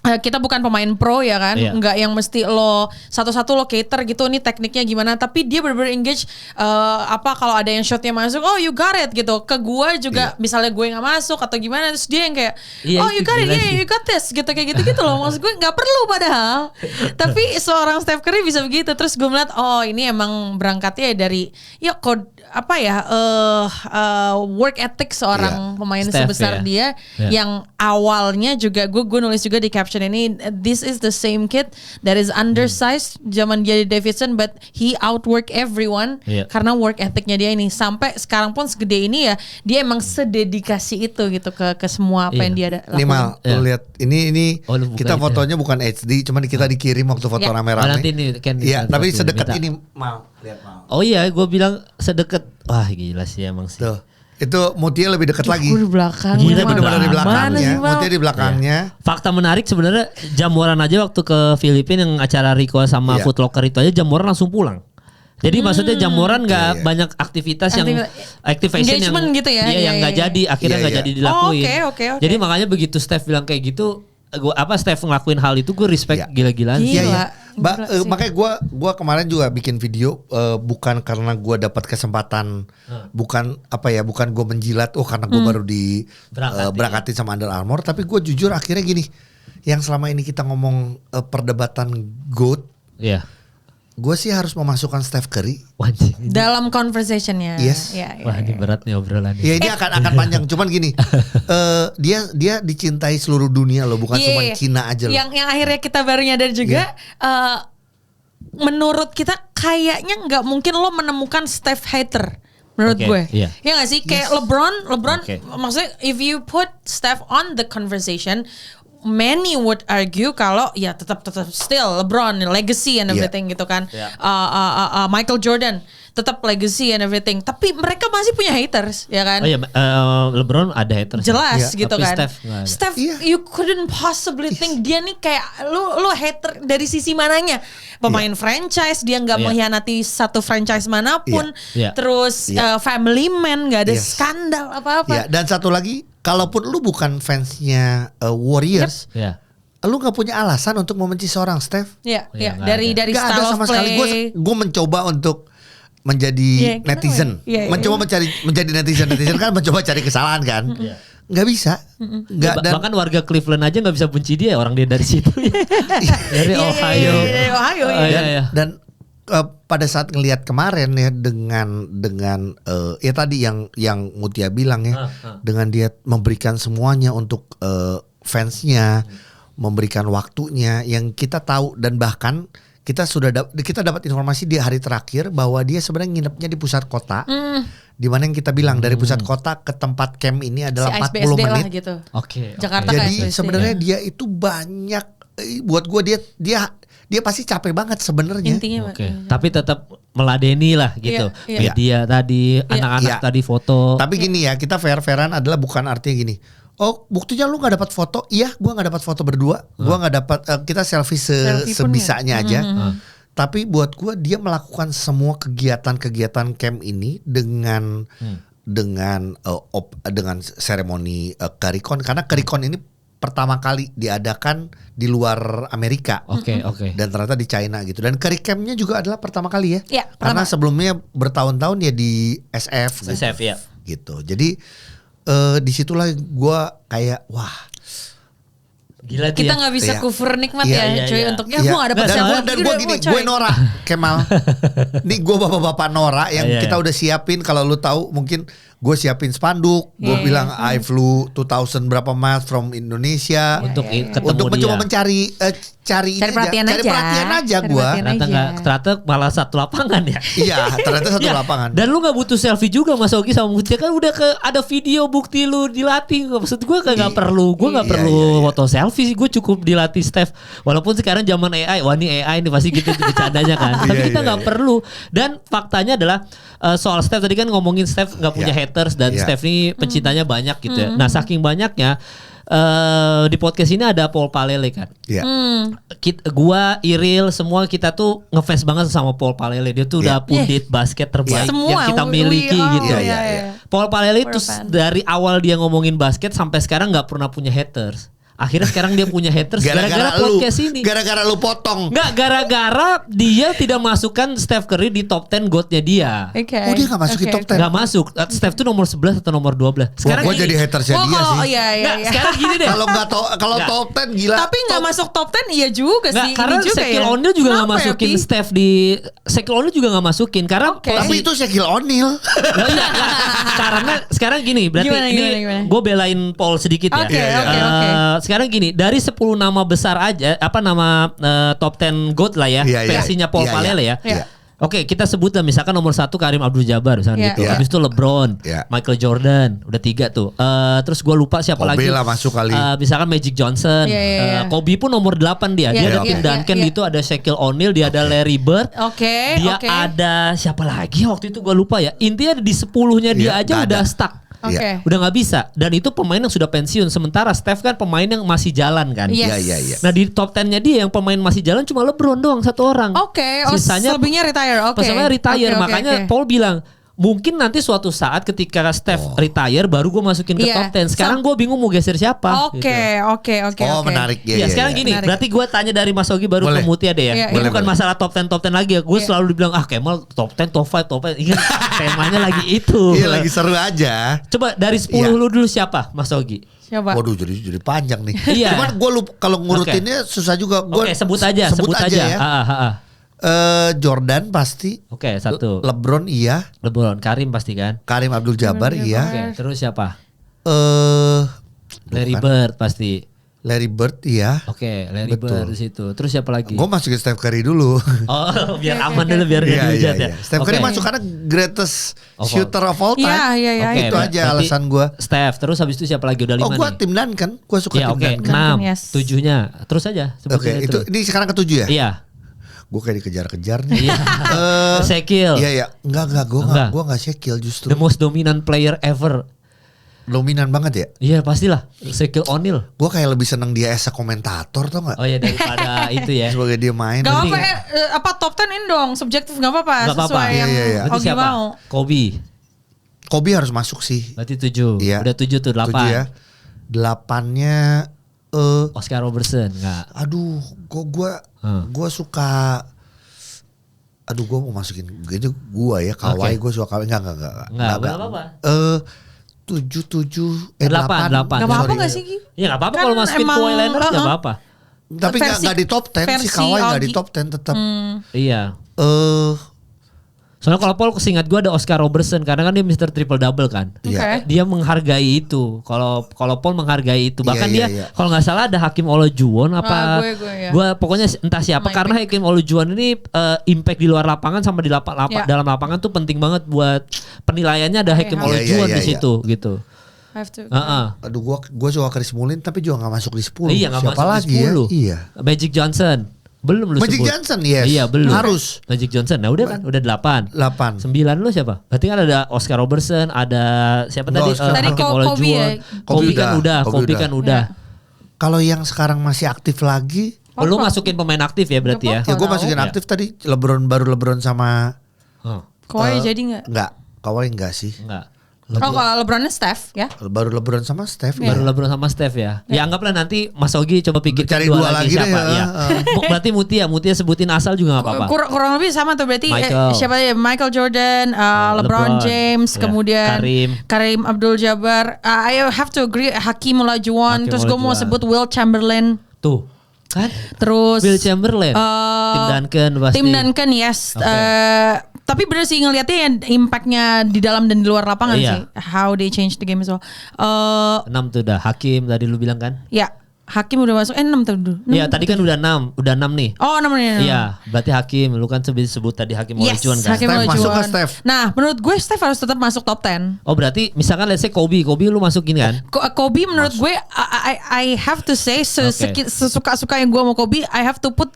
kita bukan pemain pro ya kan, nggak yang mesti lo satu-satu lo cater gitu, ini tekniknya gimana, tapi dia bener-bener engage. Kalau ada yang shotnya masuk, oh you got it gitu, ke gue juga misalnya gue nggak masuk atau gimana, terus dia yang kayak oh you got it, you got this gitu, kayak gitu loh. Maksud gue nggak perlu padahal, tapi seorang Steph Curry bisa begitu. Terus gue melihat oh ini emang berangkatnya dari work ethic seorang pemain Steph, sebesar dia yang awalnya juga gue nulis juga di caption ini, this is the same kid that is undersized zaman dia di Davidson, but he outwork everyone karena work ethicnya dia ini. Sampai sekarang pun segede ini ya, dia emang sededikasi itu gitu ke semua apa yang dia lakukan. Nih Mal, lu lihat ini kita fotonya bukan HD, cuman kita dikirim waktu foto rame-rame. Iya, tapi sedekat ini Mal, lihat Mal. Oh iya, gue bilang sedekat. Wah gila sih emang sih. Tuh. Itu Mutia lebih dekat lagi. Di belakang. Gila, benar-benar di belakangnya. Mutia di belakangnya. Fakta menarik sebenarnya, Jamoran aja waktu ke Filipina yang acara Rico sama Foot Locker itu aja Jamoran langsung pulang. Jadi maksudnya Jamoran nggak banyak aktivitas yang activation yang gitu ya. Yang nggak jadi, akhirnya nggak jadi dilakuin. Okay. Jadi makanya begitu Steph bilang kayak gitu, Steph ngelakuin hal itu, gue respect gila-gilaan. Iya. Makanya gue kemarin juga bikin video bukan karena gue dapat kesempatan, bukan gue menjilat karena gue baru berangkatin sama Under Armour, tapi gue jujur akhirnya gini, yang selama ini kita ngomong perdebatan GOAT, gue sih harus memasukkan Steph Curry dalam conversationnya. Wah ini berat nih obrolannya. Ya ini akan panjang, cuman gini, dia dicintai seluruh dunia loh, bukan cuma Cina aja loh. Yang akhirnya kita baru nyadar juga, menurut kita kayaknya nggak mungkin lo menemukan Steph hater. Menurut gue, ya nggak sih, kayak LeBron, maksudnya if you put Steph on the conversation, many would argue kalau ya tetap still LeBron legacy and everything gitu kan. Michael Jordan tetap legacy and everything. Tapi mereka masih punya haters, ya kan? Oh iya, LeBron ada haters. Jelas gitu tapi kan. Steph you couldn't possibly think dia nih kayak lu hater dari sisi mananya? Pemain franchise, dia nggak mengkhianati satu franchise manapun. Terus family man, nggak ada skandal apa-apa. Dan satu lagi, kalaupun lu bukan fansnya Warriors, lu nggak punya alasan untuk membenci seorang Steph. Dari gak style ada sama of play. sekali. Gue mencoba untuk menjadi netizen, mencoba menjadi netizen kan mencoba cari kesalahan kan, nggak bisa, nggak. Bahkan warga Cleveland aja nggak bisa benci dia, orang dia dari situ, dari Ohio. Dan pada saat ngelihat kemarin ya dengan ya tadi yang Mutia bilang ya, dengan dia memberikan semuanya untuk fansnya, memberikan waktunya yang kita tahu, dan bahkan kita dapat informasi di hari terakhir bahwa dia sebenarnya nginepnya di pusat kota. Di mana yang kita bilang dari pusat kota ke tempat camp ini adalah 40 menit. Lah gitu. Jakarta. Jadi sebenarnya dia itu banyak, buat gue dia pasti capek banget sebenarnya. Intinya. Tapi tetap meladeni lah gitu. Media tadi, anak-anak tadi foto. Tapi gini ya, kita fair-fairan adalah bukan artinya gini. Oh, buktinya lu gak dapat foto? Iya, gue gak dapat foto berdua. Gue gak dapat, kita selfie sebisanya aja. Tapi buat gue dia melakukan semua kegiatan camp ini dengan seremoni Caricon, karena Caricon ini pertama kali diadakan di luar Amerika. Oke. Dan ternyata di China gitu. Dan Caricamp-nya juga adalah pertama kali ya. Karena pertama. sebelumnya bertahun-tahun ya di SF gitu. SF ya. Gitu. Jadi disitulah gue kayak wah. Gila kita nggak bisa cover nikmat cuy untuk gue gak dapet dan gue gini, gue Nora Kemal. Nih gue bapak-bapak Nora yang kita udah siapin, kalau lu tahu mungkin gue siapin spanduk, gue bilang I flew 2000 berapa miles from Indonesia untuk mencoba mencari cari perhatian aja gue. Ternyata malah satu lapangan ya. Iya, ternyata satu lapangan. Dan lu nggak butuh selfie juga Mas Ogi sama Mutia, kan udah ada video bukti lu dilatih. Maksud gue nggak perlu, foto selfie sih, gue cukup dilatih Steph. Walaupun sekarang zaman AI, wah ini AI ini pasti gitu bercandanya kan. Tapi kita nggak perlu. Dan faktanya adalah soal Steph tadi kan ngomongin Steph nggak punya haters dan Steph ini pecintanya banyak gitu ya. Nah saking banyaknya di podcast ini ada Paul Palele kan. Gua, Iril, semua kita tuh ngefans banget sama Paul Palele. Dia tuh udah pundit basket terbaik yang kita miliki gitu. Paul Palele itu dari awal dia ngomongin basket sampai sekarang nggak pernah punya haters. Akhirnya sekarang dia punya haters gara-gara podcast ini. Gara-gara lu potong. Enggak, gara-gara dia tidak masukkan Steph Curry di top 10 GOAT-nya dia. Oh dia gak masuk di top 10? Gak masuk. Steph tuh nomor 11 atau nomor 12. Sekarang gue jadi hatersnya dia sih. Sekarang gini deh. Kalau top 10 gila. Tapi gak masuk top 10 iya juga sih. Karena Shaquille O'Neal juga gak masukin Steph di... Shaquille O'Neal juga gak masukin. Karena tapi itu Shaquille O'Neal. Karena sekarang gini. Berarti ini gue belain Paul sedikit ya. Sekarang gini, dari 10 nama besar aja, nama top 10 GOAT lah ya, versinya Paul Palele ya. Oke, kita sebut lah misalkan nomor 1 Karim Abdul-Jabbar misalkan gitu. Habis itu LeBron, Michael Jordan, udah 3 tuh. Terus gue lupa siapa Kobe lagi. Lah masuk kali. Misalkan Magic Johnson, Kobe pun nomor 8 dia. Dia ada Tim Duncan gitu, ada Shaquille O'Neal, dia ada Larry Bird. Dia ada siapa lagi waktu itu gue lupa ya. Intinya di 10-nya dia aja udah stuck. Udah gak bisa. Dan itu pemain yang sudah pensiun. Sementara Steph kan pemain yang masih jalan kan. Nah di top 10-nya dia yang pemain masih jalan cuma LeBron doang satu orang. Sisanya selebihnya retire. Makanya Paul bilang mungkin nanti suatu saat ketika Steph retire baru gue masukin ke top 10. Sekarang gue bingung mau geser siapa. Oke. Menarik sekarang gini, menarik. Berarti gue tanya dari Mas Ogi baru ke Mutia deh ya. Ini bukan masalah top 10 lagi ya. Gue selalu dibilang Kemal top 10, top 5, top 5. Ingat temanya lagi itu. Iya lagi seru aja. Coba dari 10 lu dulu siapa Mas Ogi? Siapa? Waduh jadi panjang nih. Cuman gue kalau ngurutinnya susah juga. Sebut aja ya. Jordan pasti. Oke, 1. LeBron iya. LeBron, Karim pasti kan. Karim Abdul-Jabbar iya. Oke, terus siapa? Larry Bird pasti. Larry Bird iya. Oke, Larry Betul. Bird di situ. Terus siapa lagi? Gue masukin Steph Curry dulu. Oh, biar aman dulu biar gak dihujat ya. Steph Curry Oke. masuk karena greatest Of all. shooter of all time. Iya. Oke, Itu aja berarti alasan gue. Steph, terus habis itu siapa lagi? Udah 5 Oh gue nih. tim Duncan, gue suka Ya tim oke, Duncan. 6, Yes. 7-nya. Terus aja. sebutin Oke, aja itu terus. ini sekarang ke-7 ya? Iya. Gue kayak dikejar-kejar nih. Iya. Sekil. Iya, enggak, Enggak. gue enggak Shaquille justru. The most dominant player ever. Dominan banget ya. Iya pastilah. Shaquille O'Neal. Gue kayak lebih seneng dia as a komentator tau gak? Oh ya daripada itu ya. Sebagai dia main. Gak Berarti- apa-apa apa top 10 ini dong, subjektif gak apa-apa. Nggak apa-apa. Sesuai yang Iya. Berarti Ogi siapa? mau. Kobe. Kobe harus masuk sih. Berarti 7. Iya. Udah 7 tuh 8. 7 ya. 8-nya Oscar Robertson enggak. aduh, gue suka. Aduh, gue mau masukin gitu gue ya Kawhi. Oke. Gue suka Kawhi enggak. Enggak apa-apa. 7 8. 8. Gak apa-apa sorry. gak sih Gi? Ya enggak apa-apa Kan kalau masukin emang, Kawhi Leonard enggak apa-apa. Tapi enggak di top 10 sih versi Kawhi enggak di Ogi. top 10 tetap. Iya. Soalnya kalau Paul seingat gue ada Oscar Robertson karena kan dia Mr. Triple Double kan. Iya. Oke. Dia menghargai itu. Kalau Paul menghargai itu. Bahkan Iya, dia iya. kalau nggak salah ada Hakim Olajuwon apa gue ya. gue pokoknya entah siapa My karena Hakim Olajuwon ini impact di luar lapangan sama di Ya. dalam lapangan tuh penting banget buat penilaiannya ada Hakim Iya, Olajuwon iya, di situ gitu. Have to. Aduh, gue suka Chris Mullin tapi juga enggak masuk di 10. Iya nggak Siapa masuk lagi di 10. ya? Iya. Magic Johnson belum lu Magic sebut. Johnson, yes. Iya belum. Harus. Magic Johnson. Nah udah kan udah 8. 8. 9 lu siapa? Berarti kan ada Oscar Robertson, ada siapa Enggak, tadi? Oscar. Tadi Hakim Kobe Olajuwon. ya. Kobe kan udah, Kobe Kobe udah. kan udah. Kalau yang sekarang masih aktif lagi, Oh, lu masukin pemain aktif ya berarti ya? ya gue Tahu. masukin Iya. aktif tadi LeBron sama Oh, Kawhi jadi gak? enggak, Kawhi enggak sih. enggak. Oh kalau LeBronnya Steph ya. Baru LeBron sama Steph. Baru LeBron sama Steph ya. Ya anggaplah nanti Mas Ogi coba pikirkan Cari dua dua lagi deh, siapa ya. ya. Berarti Mutia sebutin asal juga gak apa-apa. Kurang lebih sama tuh berarti Michael. siapa ya? Michael Jordan, LeBron LeBron, James, ya. kemudian Karim. Abdul-Jabbar. I have to agree Hakim Olajuwon. Hakim Terus gue mau Olajuwon. sebut Will Chamberlain. Tuh, kan? Terus Will Chamberlain. Tim Duncan pasti. Tim Duncan yes. Oke. Tapi bener sih ngeliatnya yang impactnya di dalam dan di luar lapangan Iya. sih. How they change the game as well. 6 tuh udah. Hakim tadi lu bilang kan? Ya Hakim udah masuk 6 tuh dulu. Iya tadi kan udah 6 nih. Oh 6 nih. Iya, berarti Hakim. Lu kan sebut tadi Hakim Yes, Olajuwon kan? Hakim Steph Olajuwon. masuk ke Steph. Nah, menurut gue Steph harus tetap masuk top 10. Oh berarti misalkan let's say Kobe lu masukin kan? Kobe menurut gue I have to say sesuka-suka yang gue mau Kobe, I have to put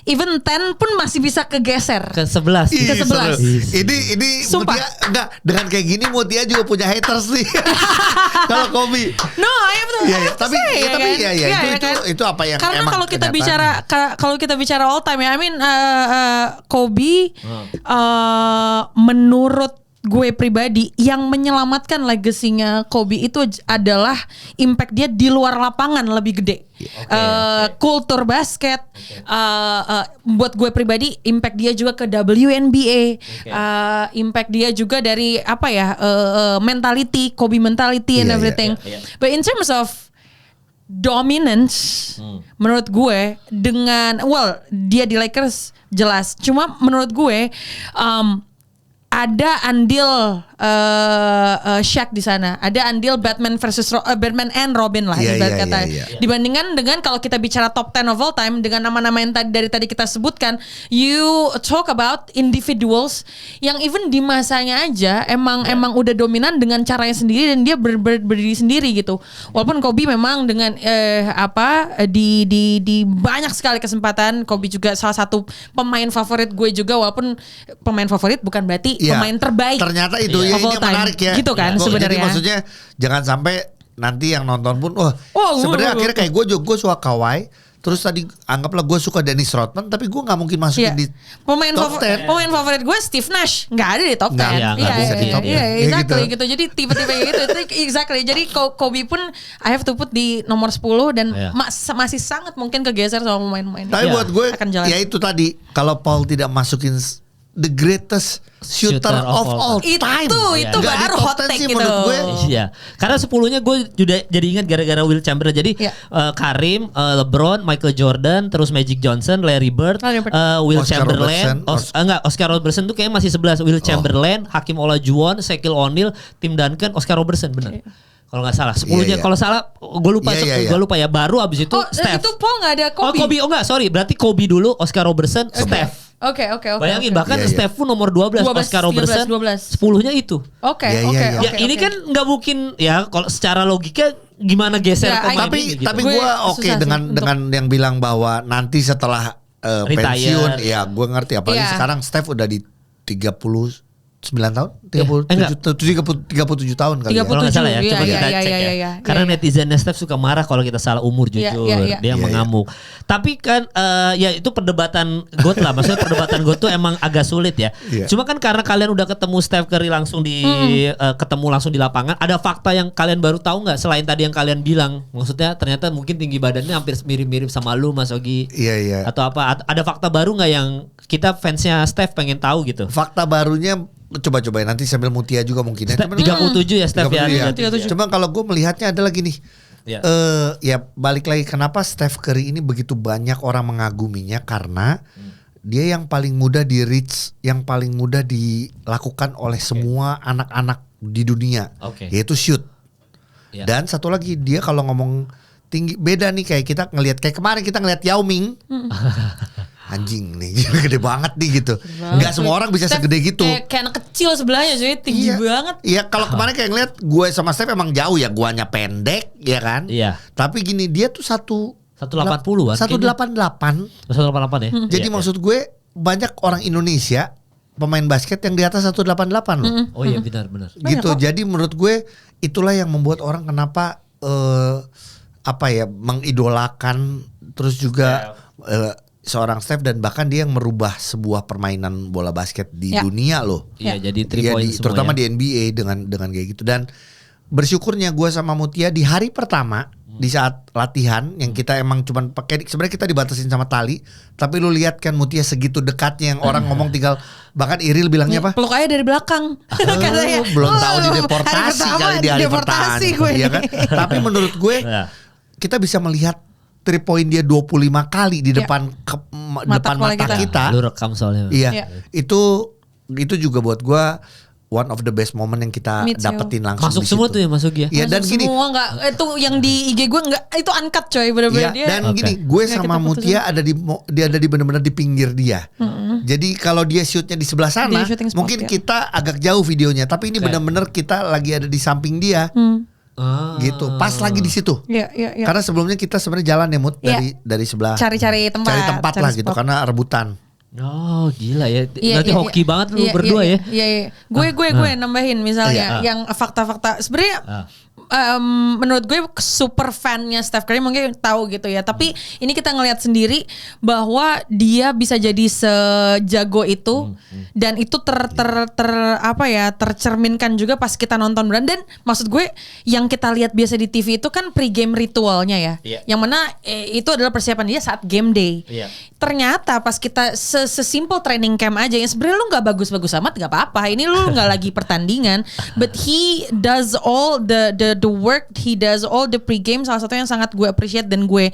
even 10 pun masih bisa kegeser. Ke 11. Ke 11. Ini Sumpah. Mutia enggak dengan kayak gini Mutia juga punya haters nih. Kalau Kobe. No, I have to, Iya, I iya. have to Tapi- say, iya, tapi kan? iya, iya. Iya, Itu- ya kan? itu apa yang karena emang kalau kita bicara all time ya, I mean Kobe menurut gue pribadi yang menyelamatkan legasinya Kobe itu adalah impact dia di luar lapangan lebih gede. Kultur basket, buat gue pribadi impact dia juga ke WNBA, impact dia juga dari apa ya mentality, Kobe mentality and Iya, iya, everything. iya. But in terms of dominance, menurut gue dengan dia di Lakers jelas. Cuma menurut gue ada andil Shaq di sana, ada andil Batman and Robin lah Iya, ibarat iya, kata. iya. Dibandingkan dengan kalau kita bicara top 10 of all time dengan nama-nama yang dari tadi kita sebutkan, you talk about individuals yang even di masanya aja emang udah dominan dengan caranya sendiri dan dia berdiri sendiri gitu. Walaupun Kobe memang dengan di banyak sekali kesempatan, Kobe juga salah satu pemain favorit gue juga, walaupun pemain favorit bukan berarti Iya. pemain terbaik. Ternyata itu Of ya all ini yang time. menarik ya. Gitu kan sebenarnya. Jadi maksudnya jangan sampai nanti yang nonton pun sebenarnya akhirnya kayak gue suka Kawhi. Terus tadi anggaplah gue suka Dennis Rodman, tapi gue nggak mungkin masukin Iya. di Pemain top 10. pemain favorit gue Steve Nash nggak ada di top 10. Nggak bisa di top 10. Iya, Ya exactly gitu. gitu. Jadi tipe-tipe gitu. Exactly. Jadi Kobe pun I have to put di nomor 10 dan Iya. masih sangat mungkin kegeser sama pemain-pemain. Tapi Iya. buat gue Akan jalan. ya itu tadi kalau Paul tidak masukin the greatest shooter of all time. Itu Nggak di baru top hot 10 take sih gitu. menurut gue. Iya, karena 10-nya gue jadi ingat gara-gara Will Chamberlain. Jadi Iya. Karim, LeBron, Michael Jordan, terus Magic Johnson, Larry Bird, Will Oscar Chamberlain, Robertson, Oscar Robertson tuh kayaknya masih 11. Will Chamberlain, Hakim Olajuwon, Shaquille O'Neal, Tim Duncan, Oscar Robertson benar. Kalau nggak salah 10-nya kalau salah gue lupa gue lupa ya. Baru abis itu Steph. Itu Paul nggak ada Kobe. Oh Kobe sorry berarti Kobe dulu, Oscar Robertson, Steph. Oke. Bayangin bahkan Steph pun nomor 12 Oscar Robertson 10-nya itu. Oke. Ini kan nggak mungkin ya kalau secara logika gimana geser pemain ini, tapi gue oke dengan yang bilang bahwa nanti setelah pensiun ya gue ngerti apalagi sekarang Steph udah di 39 tahun, 37 tahun kali 37, ya. Coba kita cek ya. Karena netizennya Steph suka marah kalau kita salah umur jujur. Dia mengamuk. Tapi kan ya itu perdebatan GOAT lah. Maksudnya perdebatan GOAT tuh emang agak sulit ya. Cuma kan karena kalian udah ketemu Steph Curry langsung ketemu langsung di lapangan, ada fakta yang kalian baru tahu nggak selain tadi yang kalian bilang? Maksudnya ternyata mungkin tinggi badannya hampir mirip-mirip sama lu Mas Ogi. Iya. Atau apa? Ada fakta baru nggak yang kita fansnya Steph pengen tahu gitu? Fakta barunya coba nanti sambil Mutia juga mungkin ya. 37 ya Steph ya. Cuma kalau gue melihatnya adalah gini. Ya balik lagi kenapa Steph Curry ini begitu banyak orang mengaguminya karena dia yang paling mudah di reach, yang paling mudah dilakukan oleh semua anak-anak di dunia, yaitu shoot. Dan satu lagi dia kalau ngomong tinggi beda nih kayak kemarin kita ngelihat Yao Ming. Anjing nih gede banget nih gitu. Nggak semua orang bisa segede gitu. Kayak anak kecil sebelahnya jadi tinggi banget. Iya kalau kemarin kayak ngeliat gue sama Steph emang jauh ya. Guanya pendek ya kan. Iya. Tapi gini dia tuh 180-an. 188. 188 ya. Jadi maksud gue banyak orang Indonesia pemain basket yang di atas 188 loh. Oh iya benar. Gitu. Jadi menurut gue itulah yang membuat orang kenapa mengidolakan terus juga seorang Steph dan bahkan dia yang merubah sebuah permainan bola basket di dunia loh. Iya, jadi 3 point semua terutama di NBA dengan kayak gitu. Dan bersyukurnya gue sama Mutia di hari pertama di saat latihan yang kita emang cuman pakai sebenarnya kita dibatasin sama tali, tapi lu lihat kan Mutia segitu dekatnya yang orang ngomong tinggal bahkan Iril bilangnya apa? Peluk aja dari belakang. Katanya belum tahu dideportasi kali di hari pertama. Iya kan? Tapi menurut gue kita bisa melihat 3 point dia 25 kali di depan depan mata kita. Lu rekam soalnya. Iya. Itu juga buat gua one of the best moment yang kita dapetin langsung. Masuk semua tuh ya masuk ya. Iya dan gini. Semua enggak itu yang di IG gue enggak itu uncut coy bener-bener dia. Dan gini, gue sama Mutia ada di bener-bener di pinggir dia. Jadi kalau dia shootnya di sebelah sana, mungkin kita agak jauh videonya, tapi ini bener-bener kita lagi ada di samping dia. Gitu pas lagi di situ. Karena sebelumnya kita sebenarnya jalan ya Mut dari sebelah cari tempat lah gitu karena rebutan. Oh gila ya. Berarti hoki banget lu berdua ya. Iya. Gue nambahin misalnya yang fakta-fakta sebenarnya menurut gue super fan-nya Steph Curry mungkin tahu gitu ya. Tapi ini kita ngelihat sendiri bahwa dia bisa jadi sejago itu dan itu tercerminkan juga pas kita nonton beneran. Dan maksud gue yang kita lihat biasa di TV itu kan pre-game ritualnya ya. Yang mana itu adalah persiapan dia saat game day. Ternyata pas kita sesimpel training camp aja yang sebenarnya lu nggak bagus-bagus amat nggak apa-apa. Ini lu nggak lagi pertandingan, but he does all the work, he does all the pre-game. Salah satu yang sangat gue appreciate dan gue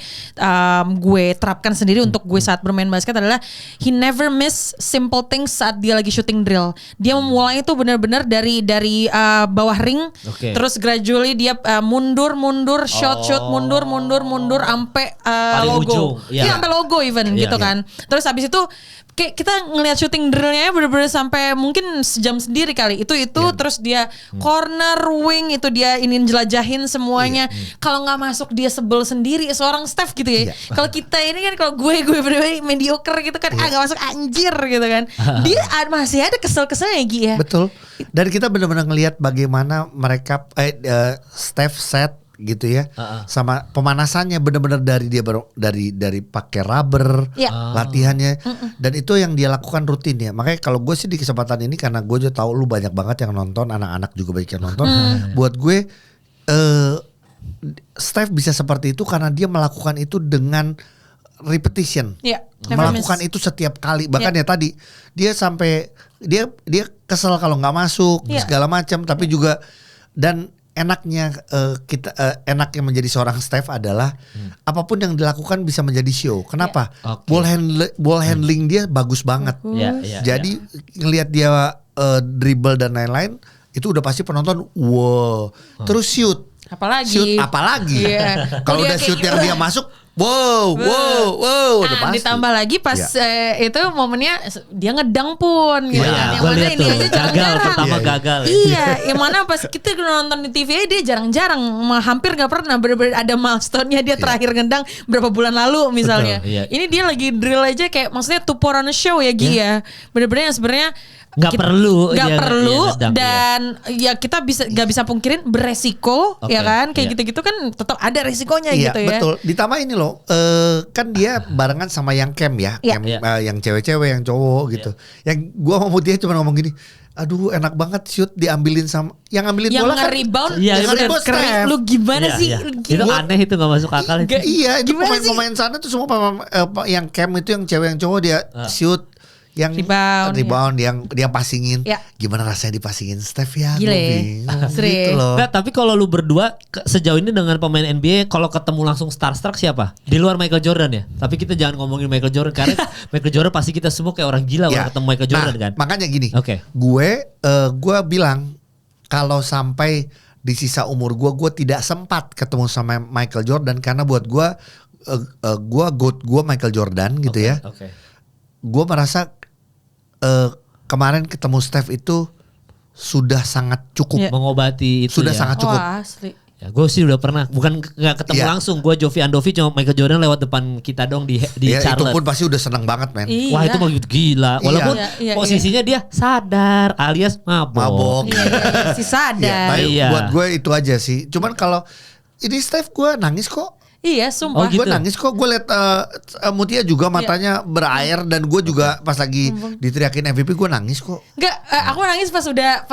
terapkan sendiri untuk gue saat bermain basket adalah he never miss simple things saat dia lagi shooting drill. Dia memulai itu benar-benar dari bawah ring, terus gradually dia mundur, shoot, mundur sampai logo. Iya sampai logo even gitu kan. Terus habis itu kayak kita ngelihat shooting drillnya bener-bener sampai mungkin sejam sendiri kali itu terus dia corner wing itu dia ingin jelajahin semuanya. Kalau nggak masuk dia sebel sendiri seorang Steph gitu ya. Kalau kita ini kan kalau gue bener-bener mediocre gitu kan nggak masuk anjir gitu kan. Dia masih ada kesel-keselnya Gi ya. Betul. Dan kita benar-benar ngelihat bagaimana mereka Steph set gitu ya. Sama pemanasannya benar-benar dari dia dari pakai rubber latihannya dan itu yang dia lakukan rutin ya. Makanya kalau gue sih di kesempatan ini karena gue juga tahu lu banyak banget yang nonton, anak-anak juga banyak yang nonton. Buat gue Steph bisa seperti itu karena dia melakukan itu dengan repetition. Melakukan itu setiap kali. Bahkan ya tadi dia sampai dia kesel kalau nggak masuk segala macam, tapi juga dan enaknya enaknya menjadi seorang Steph adalah apapun yang dilakukan bisa menjadi show. Kenapa? Ball handling dia bagus banget. Jadi ngelihat dia dribble dan lain-lain itu udah pasti penonton wow. Terus shoot. shoot apalagi. Kalau udah shoot yang dia masuk, wow, udah pasti. Ditambah lagi pas itu momennya dia ngedang pun gitu kan. Yang gue mana lihat ini tuh aja jarang-jarang. pertama gagal. Iya, yang mana pas kita nonton di TV dia jarang-jarang, hampir gak pernah bener-bener ada milestone-nya dia terakhir ngedang berapa bulan lalu misalnya. Betul, iya. Ini dia lagi drill aja kayak maksudnya to pour on a show ya Gi ya. Bener-bener yang sebenarnya Nggak perlu ngedang, dan ya kita nggak bisa pungkirin beresiko ya kan kayak gitu-gitu kan tetap ada resikonya gitu ya. Betul. Ditambah ini loh, kan dia barengan sama yang camp ya, yang cewek-cewek yang cowok gitu. Yang gua mau dia cuma ngomong gini, aduh enak banget shoot diambilin sama yang ngambilin bola kan. Rebound, yang nge-rebound Steph. Lu gimana sih? Itu aneh, itu nggak masuk akal. Iya, itu pemain-pemain sana tuh semua yang camp itu yang cewek yang cowok dia shoot. Yang rebound yang passingin, gimana rasanya dipasingin Steph ya? Gile, gitu loh. Nah, tapi kalau lu berdua sejauh ini dengan pemain NBA, kalau ketemu langsung starstruck siapa? Di luar Michael Jordan ya. Tapi kita jangan ngomongin Michael Jordan karena Michael Jordan pasti kita semua kayak orang gila kalau ketemu Michael Jordan kan. Makanya gini, gue bilang kalau sampai di sisa umur gue tidak sempat ketemu sama Michael Jordan karena buat gue goat gue Michael Jordan gitu ya. Gue merasa kemarin ketemu Steph itu sudah sangat cukup mengobati itu. Sudah sangat cukup. Wah, asli. Ya, gue sih udah pernah, bukan nggak ketemu langsung. Gue Jovi Andovi cuma Michael Jordan lewat depan kita dong di Charlotte. Itu pun pasti udah seneng banget men. Wah itu begitu gila. Walaupun posisinya dia sadar alias mabok. Si sadar. Buat gue itu aja sih. Cuman kalau ini Steph gue nangis kok. Iya sumpah. Gue nangis kok. Gue liat Mutia juga matanya berair. Dan gue juga pas lagi diteriakin MVP gue nangis kok. Enggak, aku nangis pas udah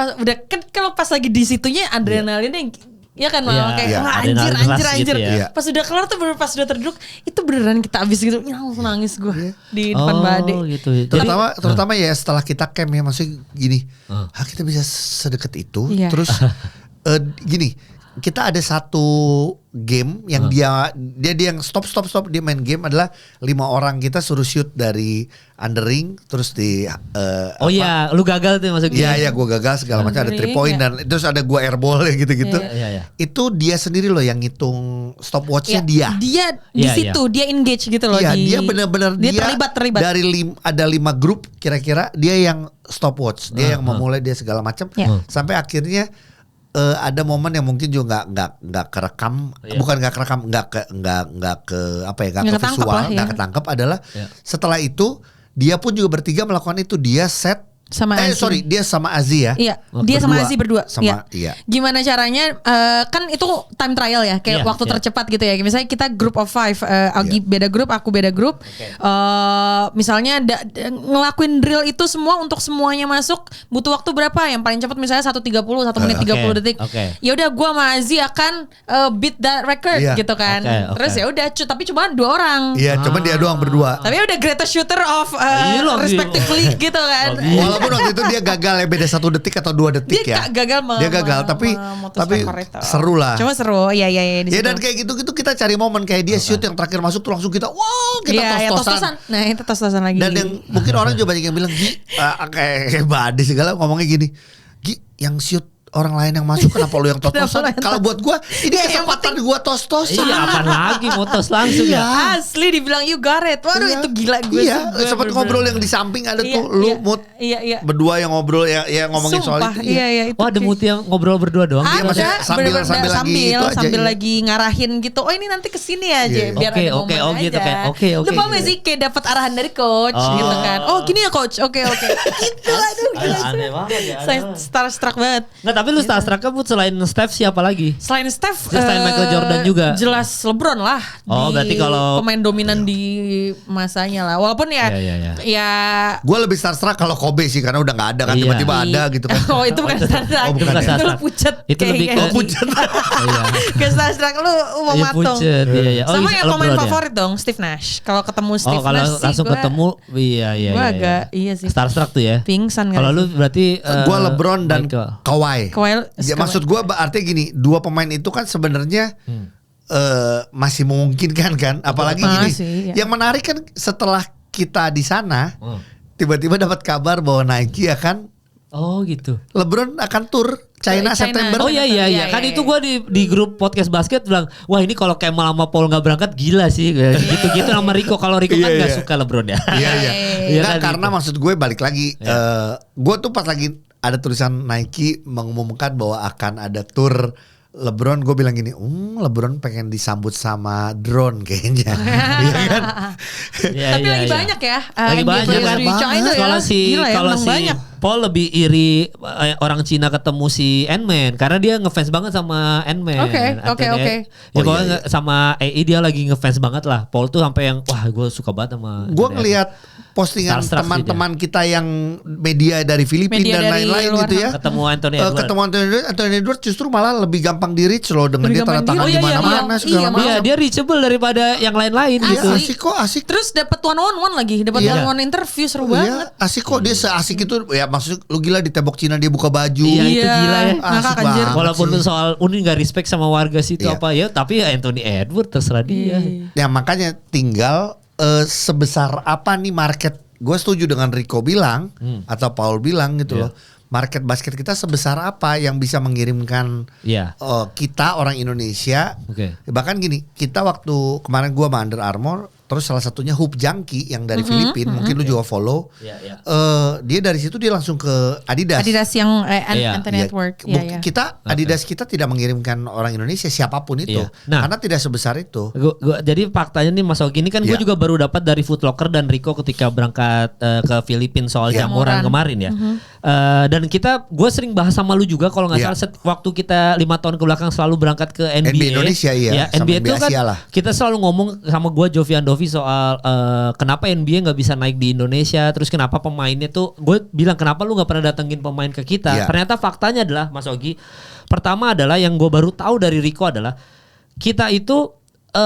kan kalau pas lagi di situnya adrenalinnya ya kan kayak anjir. Pas udah kelar tuh pas udah terduduk itu beneran kita abis gitu. Langsung nangis gue di depan Mbak Ade. Gitu. Terutama ya setelah kita camp ya, maksudnya gini. Kita bisa sedekat itu. Terus gini, kita ada satu game yang dia yang stop dia main game adalah 5 orang kita suruh shoot dari under ring terus di lu gagal tuh maksudnya. Iya gue gagal segala macam, ada 3 point dan terus ada gue airball gitu-gitu. Itu dia sendiri loh yang ngitung stopwatchnya dia di situ dia engage gitu loh. Dia benar-benar dia terlibat dari ada 5 grup kira-kira dia yang stopwatch, dia yang memulai, dia segala macam sampai akhirnya ada momen yang mungkin juga nggak kerekam, bukan nggak kerekam, nggak ke visual, nggak ketangkep adalah setelah itu dia pun juga bertiga melakukan itu, dia set sama dia sama Azi ya. Iya, dia sama Azi berdua. Iya. Gimana caranya? Kan itu time trial ya, kayak waktu tercepat gitu ya. Misalnya kita group of 5, Agi beda grup, aku beda grup. Misalnya ngelakuin drill itu semua untuk semuanya masuk butuh waktu berapa? Yang paling cepat misalnya 1:30, 1 menit 30 detik. Ya udah, gua sama Azi akan beat that record gitu kan. Terus ya udah, tapi cuma 2 orang. Iya, cuma dia doang berdua. Tapi udah greatest shooter of respectively gitu kan. Walaupun waktu itu dia gagal ya, beda 1 detik atau 2 detik dia dia gagal tapi seru lah. Cuma seru ya dan kayak gitu kita cari momen kayak dia shoot yang terakhir masuk tuh langsung kita tos-tosan. Nah itu tos-tosan lagi. Dan yang mungkin orang juga banyak yang bilang kayak Badi segala ngomongnya gini, Gi yang shoot orang lain yang masuk kenapa lu yang tos-tosan? Kalau buat gue ini kesempatan gue tos-tosan. Iya, apaan lagi mau tos langsung ya. Asli dibilang you got it. Waduh itu gila gue. Iya, sempat ngobrol yang di samping ada tuh lu Mut. Iya. Berdua yang ngobrol ya ngomongin soal itu. Iya. Oh, ada Muti yang ngobrol berdua doang. Ada sambil aja. lagi ngarahin gitu. Oh ini nanti kesini aja biar ada momen aja. Gitu kan. Oke. Lu paham gak sih kayak dapat arahan dari coach gitu kan. Oh gini ya coach. Oke. Gitu aduh gila. Aneh banget ya. Saya starstruck banget. Nggak, tapi lu starstruck selain Steph siapa lagi? Selain Steph, selain Michael Jordan juga. Jelas LeBron lah. Berarti kalau pemain dominan di masanya lah. Walaupun ya. Gue lebih starstruck kalau Kobe sih karena udah nggak ada kan, tiba-tiba ada gitu kan. Oh itu bukan starstruck. Itu lu pucet. Itu lebih ke pucet. Ke starstruck lu mau matung. Sama yang pemain favorit dong, Steve Nash. Kalau ketemu Steve Nash kalau langsung ketemu, iya. Gue agak sih. Starstruck tuh ya. Pingsan. Kalau lu berarti gue LeBron dan Kawhi. Ya maksud gue artinya gini, 2 pemain itu kan sebenarnya masih memungkinkan kan, apalagi gini. Yang menarik kan setelah kita di sana tiba-tiba dapat kabar bahwa Nike akan Oh gitu. LeBron akan tur China September. Oh iya. Kan itu gue di grup podcast basket bilang, wah ini kalau Kemal sama Paul nggak berangkat gila sih. Gitu-gitu sama Rico. Kalau Rico kan nggak suka LeBron ya. Iya. Nah, karena maksud gue balik lagi, gue tuh pas lagi ada tulisan Nike mengumumkan bahwa akan ada tur LeBron, gue bilang gini, LeBron pengen disambut sama drone kayaknya. Iya kan? Tapi lagi banyak ya. Lagi banyak kan. Kalau si Paul lebih iri orang Cina ketemu si Ant-Man karena dia ngefans banget sama Ant-Man. Oke. Ya pokoknya sama AI dia lagi ngefans banget lah. Paul tuh sampai yang wah gue suka banget sama. Gue ngelihat postingan teman-teman kita yang media dari Filipina dan lain-lain gitu ya. Ketemu Anthony Edwards justru malah lebih gampang di reach loh dengan dia tanda tangan di mana-mana segala macam. Iya, dia reachable daripada yang lain-lain gitu. Asik. Terus dapat one-on-one lagi, dapat one-on-one interview seru banget. Asik kok dia seasik itu ya maksudnya lu gila di tembok Cina dia buka baju. Iya itu gila ya. Asik banget. Walaupun soal Uni gak respect sama warga situ apa ya, tapi ya Anthony Edwards terserah dia. Ya makanya tinggal sebesar apa nih market. Gue setuju dengan Rico bilang atau Paul bilang gitu loh. Market basket kita sebesar apa yang bisa mengirimkan kita orang Indonesia. Bahkan gini, kita waktu kemarin gue sama Under Armour, terus salah satunya Hoop Junkie yang dari Filipina, mungkin lu juga follow. Dia dari situ dia langsung ke Adidas. Adidas yang Anthony Edwards. Kita Adidas kita tidak mengirimkan orang Indonesia siapapun itu, karena tidak sebesar itu. Jadi faktanya nih Mas Ogi ini kan gue juga baru dapat dari Foot Locker dan Rico ketika berangkat ke Filipina soal jamuran kemarin ya. Dan gue sering bahas sama lu juga kalau nggak salah waktu kita 5 tahun ke belakang selalu berangkat ke NBA Indonesia NBA itu kan kita selalu ngomong sama gue Jovi Andovi soal kenapa NBA nggak bisa naik di Indonesia, terus kenapa pemainnya tuh gue bilang kenapa lu nggak pernah datengin pemain ke kita. Ternyata faktanya adalah Mas Ogi, pertama adalah yang gue baru tahu dari Rico adalah kita itu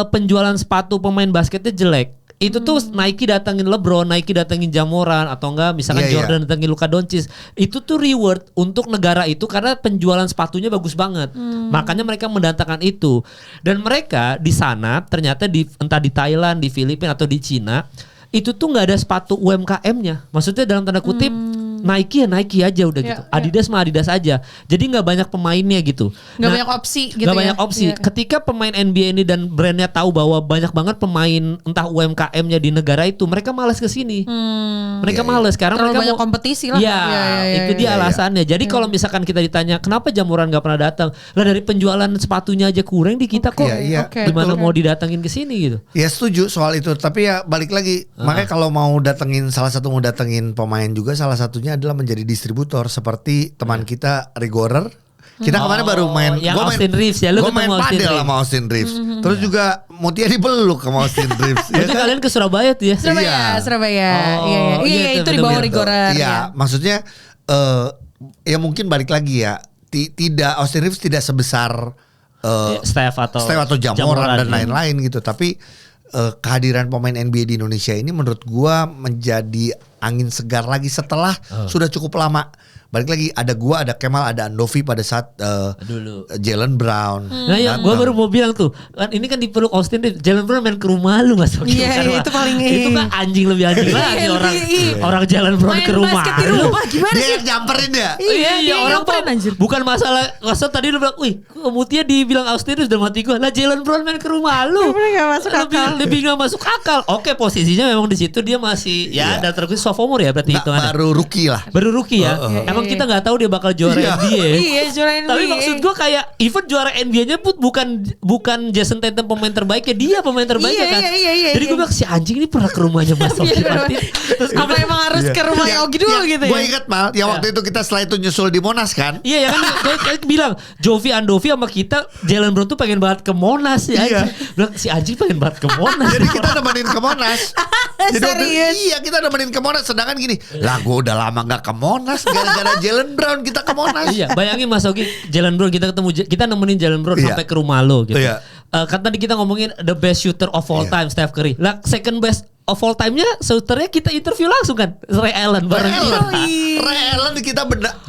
penjualan sepatu pemain basketnya jelek. Itu tuh Nike datengin LeBron, Nike datengin Jamoran atau enggak misalkan Jordan datengin Luka Doncic. Itu tuh reward untuk negara itu karena penjualan sepatunya bagus banget. Makanya mereka mendatangkan itu. Dan mereka di sana ternyata entah di Thailand, di Filipina atau di Cina, itu tuh nggak ada sepatu UMKM-nya. Maksudnya dalam tanda kutip Nike aja udah gitu. Adidas mah Adidas aja. Jadi nggak banyak pemainnya gitu. Nggak banyak opsi gitu. Nggak banyak opsi. Ketika pemain NBA ini dan brandnya tahu bahwa banyak banget pemain entah UMKM-nya di negara itu, mereka malas ke sini. Mereka malas karena terlalu mereka banyak kompetisi lah. Itu dia alasannya. Jadi kalau misalkan kita ditanya kenapa Jamuran nggak pernah datang, lah dari penjualan sepatunya aja kurang di kita kok. Gimana mau didatengin ke sini gitu? Ya setuju soal itu. Tapi ya balik lagi. Makanya kalau mau datengin pemain juga salah satunya adalah menjadi distributor seperti teman kita Rigorer. Kita kemarin baru main, yang Austin Reeves ya, gue main padel sama Austin Reeves. Terus juga Mutia dipeluk sama Austin Reeves. Berarti kalian ke Surabaya tuh ya? Surabaya. Iya itu di bawah Rigorer. Iya, maksudnya ya mungkin balik lagi ya. Tidak Austin Reeves tidak sebesar Steph atau Jamoran dan lain-lain gitu. Tapi kehadiran pemain NBA di Indonesia ini menurut gua menjadi angin segar lagi setelah sudah cukup lama. Balik lagi ada gua, ada Kemal, ada Andovi pada saat Jalen Brown. Nah ya gua baru mau bilang tuh kan ini kan dipeluk Austin Reeves, Jalen Brown main ke rumah lu Mas. Iya itu paling itu kan lebih anjing lagi orang Jalen Brown ke rumah lu. Gimana dia yang nyamperin ya? Iya orang bukan masalah tadi lu bilang, wih Mutia dibilang Austin Reeves dan mati gua. Lah Jalen Brown main ke rumah lu. Lebih gak masuk akal. Oke posisinya memang di situ dia masih dan terus sophomore ya berarti itu baru rookie lah. Baru rookie ya. Emang kita nggak tahu dia bakal juara NBA. Iya juara NBA. Tapi maksud gue kayak even juara NBA-nya pun bukan Jason Tatum pemain terbaiknya, dia pemain terbaiknya kan. Jadi gue bilang si anjing ini pernah ke rumahnya Mas Ogi Martin. Apa emang harus ke rumah Ogi dulu gitu ya? Gue ingat Mal, ya waktu itu kita setelah itu nyusul di Monas kan. Iya ya kan gue bilang Jovi Andovi sama kita Jalen Brown tuh pengen banget ke Monas ya. Bilang si anjing pengen banget ke Monas. Jadi kita nemenin ke Monas. Iya kita nemenin ke Monas. Sedangkan gini, lah gue udah lama gak ke Monas gara-gara Jalen Brown kita ke Monas. Iya, bayangin Mas Ogi, Jalen Brown kita nemenin Jalen Brown sampai ke rumah lo gitu. Kan tadi kita ngomongin the best shooter of all time Steph Curry. Lah second best of all time-nya shooternya kita interview langsung kan Ray Allen bareng kita. Ray Allen kita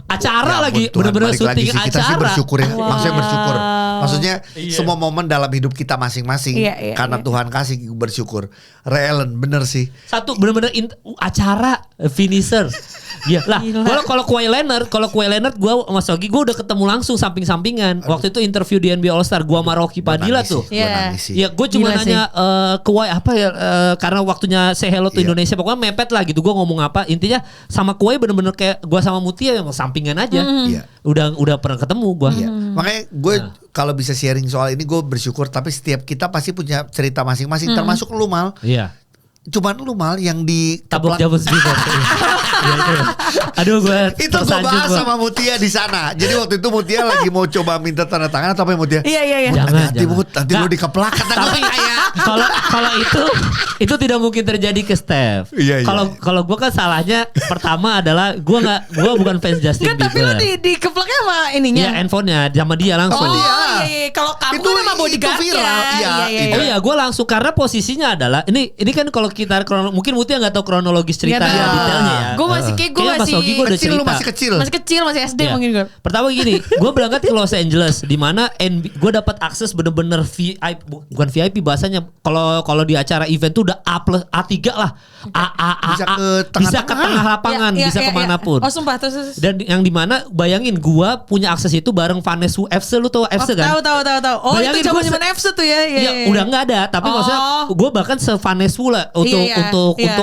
acara lagi bener-bener syuting acara. Kita sih bersyukur ya. Maksudnya bersyukur. Maksudnya semua momen dalam hidup kita masing-masing karena Tuhan kasih bersyukur. Ray Allen bener sih. Satu bener-bener acara finisher. Iya lah. Kalau Kawhi Leonard gue sama Sogi gue udah ketemu langsung samping-sampingan. Waktu itu interview di NBA All Star gue sama Rocky Padilla tuh. Iya, gue cuma nanya Kawhi apa ya karena waktunya say hello to Indonesia, pokoknya mepet lah gitu. Gue ngomong apa, intinya sama Kawhi bener-bener kayak gue sama Mutia yang sampingan aja. Udah pernah ketemu gue. Makanya gue kalau bisa sharing soal ini gue bersyukur. Tapi setiap kita pasti punya cerita masing-masing, termasuk lu Mal. Iya. Cuman lu Mal yang di tabok jabus gitu. Aduh gue itu gue bahas sama Mutia di sana. Jadi waktu itu Mutia lagi mau coba minta tanda tangan atau apa ya Mutia? Iya. Jangan. Nanti lu dikeplak. Tapi kalau itu tidak mungkin terjadi ke Steph. Kalau gue kan salahnya pertama adalah gue bukan fans Justin Bieber. Tapi lu dikeplaknya sama ininya. Iya, handphonenya sama dia langsung. Iya. Kalau kamu kan sama bodyguard viral. Iya. Gue langsung karena posisinya adalah ini kan kalau kita mungkin Mutia nggak tahu kronologis cerita detailnya ya. Gue masih kecil, lu masih kecil. Masih SD mungkin gue. Pertama gini, gue berangkat ke Los Angeles di mana gue dapat akses bener-bener VIP, bukan VIP bahasanya. Kalau di acara event tuh udah A+A3 lah. Bisa ke tengah lapangan, bisa kemanapun. Oh sumpah terus. Dan yang dimana bayangin gue punya akses itu bareng Vanessa FC, lu tau FC kan? Tahu. Oh bayangin itu zaman FC tuh ya. Iya udah nggak ada, tapi maksudnya gue bahkan se-Vanessa lah untuk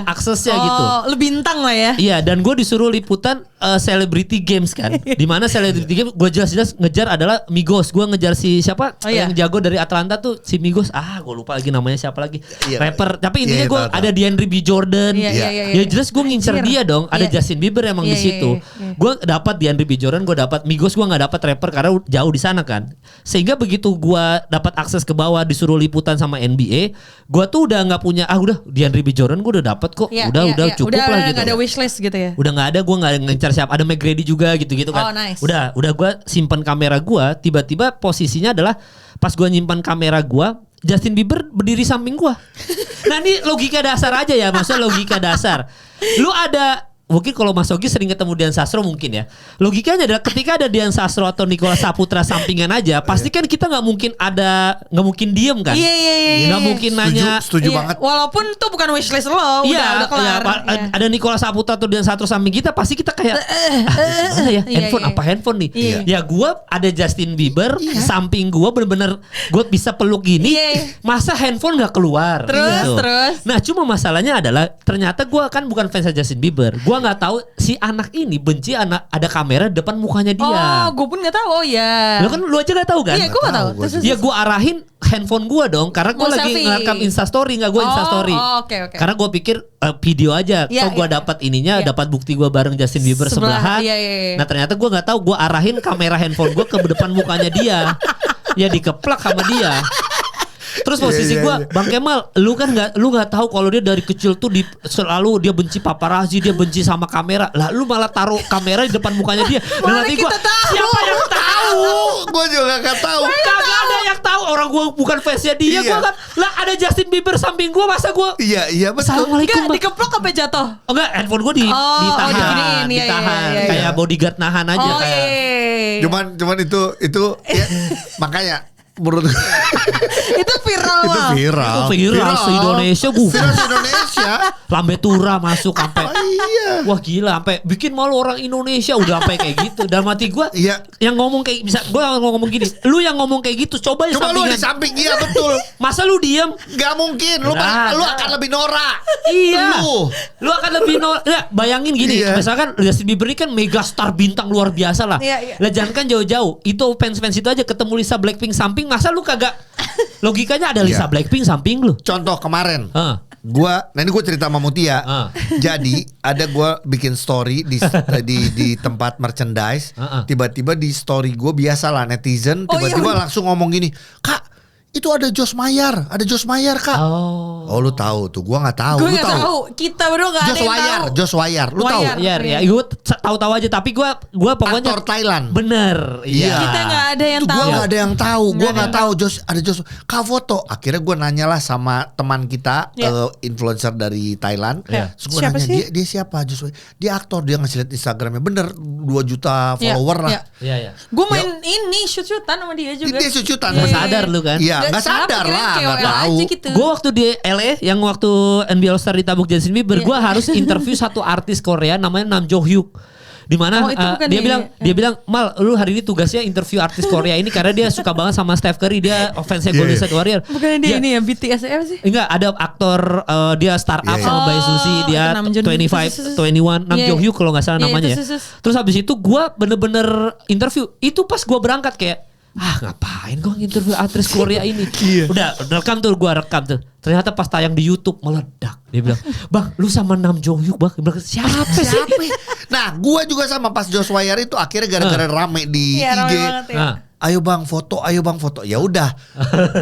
aksesnya gitu. Lu bintang lah ya. Iya, dan gue disuruh liputan Celebrity Games kan. Di mana Celebrity Games gue jelas ngejar adalah Migos. Gue ngejar si siapa yang jago dari Atlanta tuh si Migos. Gue lupa lagi namanya siapa lagi. Rapper. Tapi intinya gue ada DeAndre B. Jordan. Ya jelas gue ngincer dia dong. Ada Justin Bieber emang di situ. Gue dapat DeAndre B. Jordan, gue dapat Migos, gue nggak dapat rapper karena jauh di sana kan. Sehingga begitu gue dapat akses ke bawah disuruh liputan sama NBA, gue tuh udah nggak punya udah DeAndre B. Jordan gue udah dapat kok. Udah cukup lah gitu. Udah ada wishlist gitu ya. Udah nggak ada, gue nggak ngincar siapa. Ada McGrady juga gitu kan. Nice. Udah gue simpan kamera gue. Tiba-tiba posisinya adalah pas gue nyimpan kamera gue, Justin Bieber berdiri samping gue. Nah ini logika dasar aja ya, maksudnya logika dasar. Lu ada mungkin kalau Mas Ogi sering ketemu Dian Sastro mungkin ya. Logikanya adalah ketika ada Dian Sastro atau Nicholas Saputra sampingan aja, pasti kan kita nggak mungkin diem kan? Iya. Nggak mungkin nanya. Setuju banget. Walaupun itu bukan wishlist lo, udah kelar. Ada Nicholas Saputra atau Dian Sastro samping kita, pasti kita kayak handphone nih. Ya gue ada Justin Bieber samping gue bener-bener gue bisa peluk gini. Masa handphone nggak keluar? Terus. Nah cuma masalahnya adalah ternyata gue kan bukan fans Justin Bieber. Gue nggak tahu si anak ini benci ada kamera depan mukanya dia. Gue pun nggak tahu. Oh ya. Lu aja nggak tahu kan? Iya, gue nggak tahu. Ya gue arahin handphone gue dong, karena gue lagi ngerekam Instastory, nggak gue Instastory. Oke. Karena gue pikir video aja. Gue dapat ininya, dapat bukti gue bareng Justin Bieber sebelahan. Nah ternyata gue nggak tahu, gue arahin kamera handphone gue ke depan mukanya dia. Ya dikeplak sama dia. Terus posisi gue, Bang Kemal, lu nggak tahu kalau dia dari kecil tuh selalu dia benci paparazzi, dia benci sama kamera. Lah lu malah taruh kamera di depan mukanya dia. Dan nanti gue, siapa yang tahu? Gue juga gak tahu. Kagak ada yang tahu, orang gue bukan fansnya dia. Gue kan, lah ada Justin Bieber samping gue, masa gue? Iya betul. Assalamualaikum. Dikeplok sampai jatuh. Oh enggak, handphone gue ditahan, kayak bodyguard nahan aja kayak. Cuman itu ya, makanya menurut itu viral. Viral se-Indonesia Indonesia. Lambe Tura masuk sampai wah gila, sampai bikin malu orang Indonesia, udah sampai kayak gitu. Dan mati gue yang ngomong kayak bisa, gue ngomong gini, lu yang ngomong kayak gitu coba lu di samping. Iya betul. Masa lu diem? Gak mungkin. Lu akan lebih norak. Iya. Lu akan lebih norak. Ya, bayangin gini, misalkan Justin Bieber ini kan megastar bintang luar biasa lah. Lah jangan kan jauh-jauh, itu fans itu aja ketemu Lisa Blackpink samping, masa lu kagak? Logikanya ada Lisa Blackpink samping lu. Contoh kemarin, ini gue cerita sama Mutia. Jadi ada gue bikin story di tempat merchandise. Tiba-tiba di story gue biasalah netizen tiba-tiba langsung ngomong gini, Kak, itu ada Josh Mayer Kak. Oh lu tahu tuh, gua nggak tahu. Gue nggak tahu. Kita berdua nggak ada yang tahu. Josh Mayer, lu tahu? Ya, gue tahu aja. Tapi gue pokoknya aktor Thailand. Bener. Iya. Kita nggak ada yang tahu. Gue nggak ada yang tahu. Gue nggak tahu ada Josh. Kak foto. Akhirnya gue nanya lah sama teman kita, influencer dari Thailand. Terus gue nanya dia siapa Josh? Dia aktor. Dia ngasih lihat Instagramnya. Bener 2 juta follower lah. Gue main ini shoot-shootan sama dia juga. Dia shoot-shootan. Sadar lu kan? Iya. nggak sadar lah, nggak tahu. Gitu. Gue waktu di LA yang waktu NBA All Star ditabuk Justin Bieber, gue harus interview satu artis Korea namanya Nam Jo Hyuk. Di mana dia bilang Mal, lu hari ini tugasnya interview artis Korea ini karena dia suka banget sama Steph Curry, dia fansnya Golden State Warrior. Bukan dia ini ya BTS apa sih? Enggak, ada aktor dia startup sama Bae Suzy, dia 25, 21, Nam Jo Hyuk kalau nggak salah namanya. Terus habis itu gue bener-bener interview. Itu pas gue berangkat kayak ngapain gue interview artis Korea ini. Udah rekam tuh, gue rekam tuh. Ternyata pas tayang di YouTube meledak. Dia bilang, "Bang, lu sama Nam Jo Hyuk, Bang." Dia bilang, siapa sih? Nah, gue juga sama pas Josh Wire itu akhirnya gara-gara rame di IG. Ayo bang foto. Ya udah,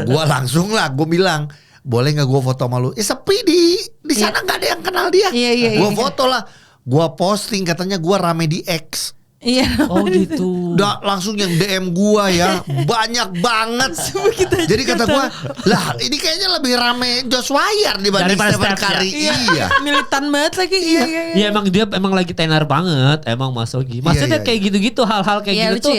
gue langsung lah, gue bilang, boleh nggak gue foto sama lu? Sepi di sana nggak ada yang kenal dia. Gue foto lah, gue posting katanya gue rame di X. Iya. Oh gitu. Udah langsung yang DM gua ya banyak banget. Jadi kata gua, lah ini kayaknya lebih rame Josh Wire dibanding Stephen Curry. Iya. Militan banget lagi. Iya. Ya emang dia emang lagi tenar banget, emang Mas Ogi. Maksudnya kayak gitu-gitu, hal-hal kayak gitu tuh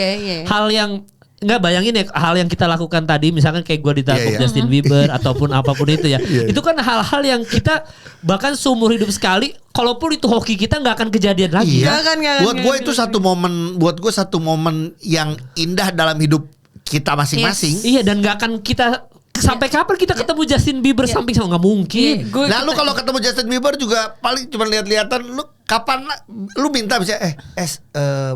hal yang nggak bayangin ya, hal yang kita lakukan tadi misalkan kayak gue ditabuk Justin Bieber ataupun apapun itu ya. Itu kan hal-hal yang kita bahkan seumur hidup sekali, kalaupun itu hoki kita nggak akan kejadian lagi. Buat gue itu satu momen yang indah dalam hidup kita masing-masing. Iya, dan nggak akan kita sampai kapan kita ketemu Justin Bieber samping sama, nggak mungkin. Nah lu kalau ketemu Justin Bieber juga paling cuma lihat-lihatan. Lu kapan lu minta bisa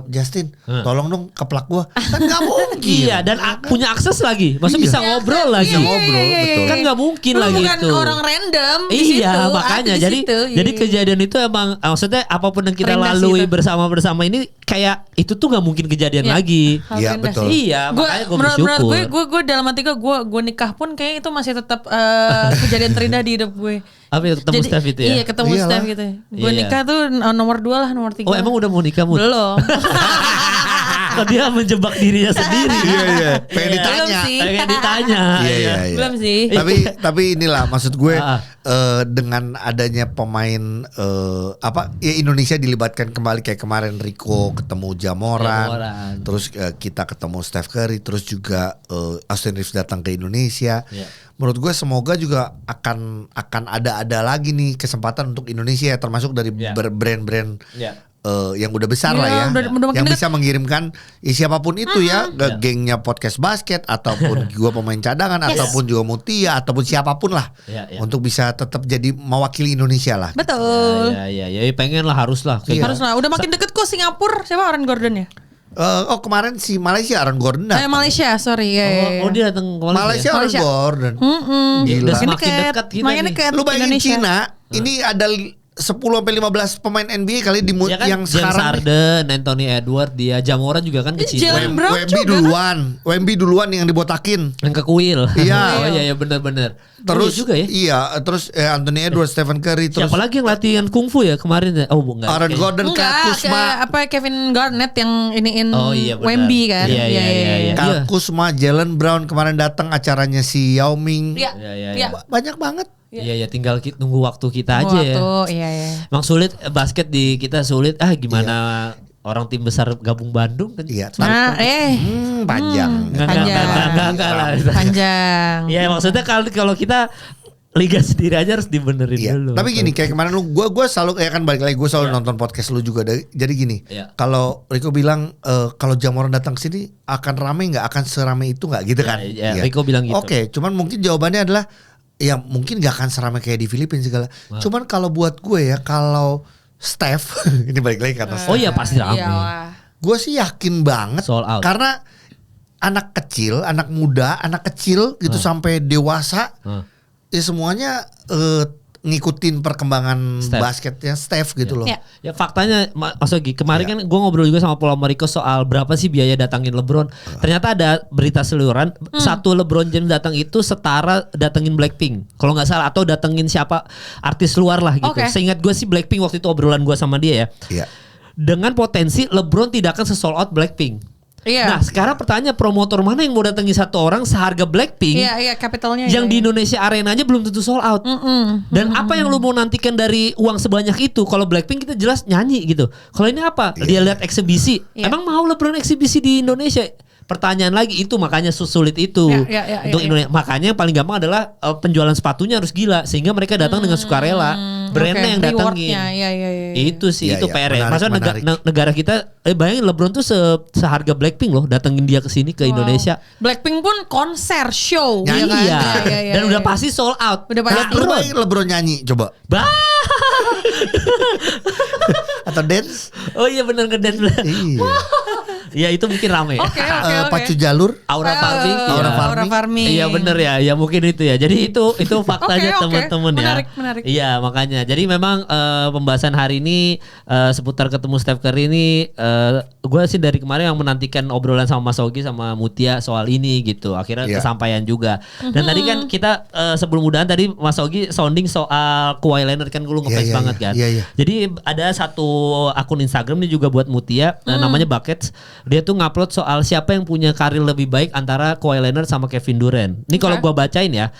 Justin tolong dong keplak gua, kan nggak mungkin. Iya, dan punya akses lagi, maksudnya bisa ngobrol lagi. Betul. Kan nggak mungkin lu lagi bukan itu orang random di iya situ, makanya jadi kejadian itu emang maksudnya apapun yang kita lalui bersama ini kayak itu tuh nggak mungkin kejadian lagi. Iya betul. Iya, makanya gue bersyukur. Gue dalam hati gue nikah pun kayak itu masih tetap kejadian terindah di hidup gue. Apa itu ketemu Steph itu ya? Iya, ketemu Steph gitu. Gue nikah tuh nomor 2 lah, nomor 3. Oh, emang udah mau nikah, Mut? Belum. Dia menjebak dirinya sendiri. Iya. Pengen ditanya. Iya. Belum sih. Tapi inilah maksud gue dengan adanya pemain Indonesia dilibatkan kembali kayak kemarin Rico ketemu Jamoran. Terus kita ketemu Steph Curry, terus juga Austin Reeves datang ke Indonesia. Menurut gue semoga juga akan ada lagi nih kesempatan untuk Indonesia termasuk dari brand-brand yang udah besar lah ya, yang bisa mengirimkan siapapun itu gengnya podcast basket ataupun gua pemain cadangan ataupun juga Mutia ataupun siapapun lah untuk bisa tetap jadi mewakili Indonesia lah. Betul. Ya pengen lah, harus lah. Harus lah. Udah makin deket kok Singapura, siapa Aaron Gordon ya? Kemarin si Malaysia Aaron Gordon datang. Malaysia, sorry. Oh dia datang ke Malaysia Aaron Gordon. Gila. Semakin dekat kita nih. Lu bayangin Cina, ini ada 10-15 pemain NBA kali di yang James sekarang. Harden, Anthony Edwards, dia Jamoran juga kan ke Cina. Wemby duluan yang dibotakin. Yang ke kuil. Iya. Oh iya benar. Terus juga ya. Iya, terus Anthony Edwards, Stephen Curry, terus siapa lagi yang latihan kungfu ya kemarin? Oh enggak. Aaron Gordon, Kuzma, Kevin Garnett yang iniin Wemby kan. Iya. Kuzma, Jalen Brown kemarin datang acaranya si Yao Ming. Iya. Banyak banget. Iya tinggal nunggu waktu kita aja ya. Iya. Emang sulit basket di kita sulit. Gimana orang tim besar gabung Bandung kan? Iya. Panjang. Enggak lah. Panjang. Iya maksudnya kalau kita liga sendiri aja harus dibenerin dulu. Tapi gini kayak kemarin gue selalu balik lagi gue selalu nonton podcast lu juga. Jadi gini, kalau Rico bilang kalau Jamoran datang ke sini akan rame nggak, akan serame itu nggak gitu kan? Rico bilang gitu. Oke, cuman mungkin jawabannya adalah ya mungkin gak akan seramai kayak di Filipina segala. Cuman kalau buat gue ya, kalau Steph ini balik lagi ke atas. Oh iya pasti ramai. Gue sih yakin banget. Sold out. Karena anak kecil, anak muda, anak kecil gitu sampai dewasa, ya semuanya ngikutin perkembangan basketnya Steph gitu loh. Ya faktanya Mas Ogi, kemarin kan gue ngobrol juga sama Paul Mariko soal berapa sih biaya datangin LeBron. Ternyata ada berita seluruhan, satu LeBron James datang itu setara datengin Blackpink. Kalau nggak salah, atau datengin siapa artis luar lah gitu. Seingat gue sih Blackpink waktu itu obrolan gue sama dia ya. Dengan potensi LeBron tidak akan se-sold out Blackpink. Nah sekarang pertanyaan, promotor mana yang mau datengin satu orang seharga Blackpink? Iya kapitalnya. Yang di Indonesia Arena aja belum tentu sold out. Dan apa yang lu mau nantikan dari uang sebanyak itu? Kalau Blackpink kita jelas nyanyi gitu. Kalau ini apa? Dia lihat eksibisi. Emang mau LeBron eksibisi di Indonesia? pertanyaan lagi itu makanya sulit itu untuk Indonesia. Makanya yang paling gampang adalah penjualan sepatunya harus gila sehingga mereka datang dengan sukarela. Brandnya yang datangin. Itu sih itu PR. Maksudnya negara kita bayangin LeBron tuh seharga Blackpink loh datengin dia ke sini ke Indonesia. Blackpink pun konser show. Dan udah pasti sold out. Udah pasti. Lu bayangin LeBron nyanyi coba. Atau dance? Oh iya benar ngedance. Iya itu mungkin rame. Oke. Pacu jalur, Aura Farming. Iya benar ya. Ya mungkin itu ya. Jadi itu faktanya teman-teman ya. Menarik. Iya makanya. Jadi memang pembahasan hari ini seputar ketemu Steph Curry ini gue sih dari kemarin yang menantikan obrolan sama Mas Ogi sama Mutia soal ini gitu. Akhirnya kesampaian juga. Dan tadi kan kita sebelum udahan tadi Mas Ogi sounding soal Kawhi Leonard kan lu ngefans banget kan. Jadi ada satu akun Instagram nih juga buat Mutia namanya Buckets. Dia tuh ngupload soal siapa yang punya karir lebih baik antara Kawhi Leonard sama Kevin Durant. Ini kalau gua bacain ya,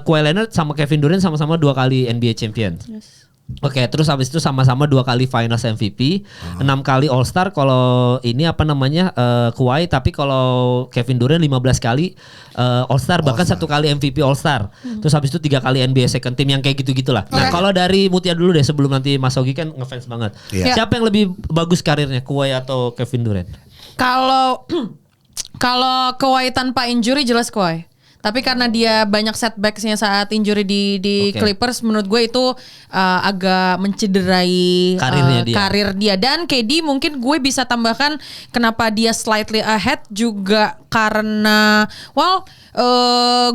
Kawhi Leonard sama Kevin Durant sama-sama 2 kali NBA champion. Oke, terus habis itu sama-sama 2 kali Finals MVP, 6 kali All Star kalau ini Kawhi, tapi kalau Kevin Durant 15 kali All Star, bahkan 1 kali MVP All Star. Terus habis itu 3 kali NBA Second Team yang kayak gitu-gitulah. Nah, kalau dari Mutia dulu deh sebelum nanti Mas Ogi kan ngefans banget. Siapa yang lebih bagus karirnya, Kawhi atau Kevin Durant? Kalau Kawhi tanpa injury jelas Kawhi. Tapi karena dia banyak setbacksnya saat injury di Clippers, menurut gue itu agak mencederai karir dia. Dan KD mungkin gue bisa tambahkan kenapa dia slightly ahead juga karena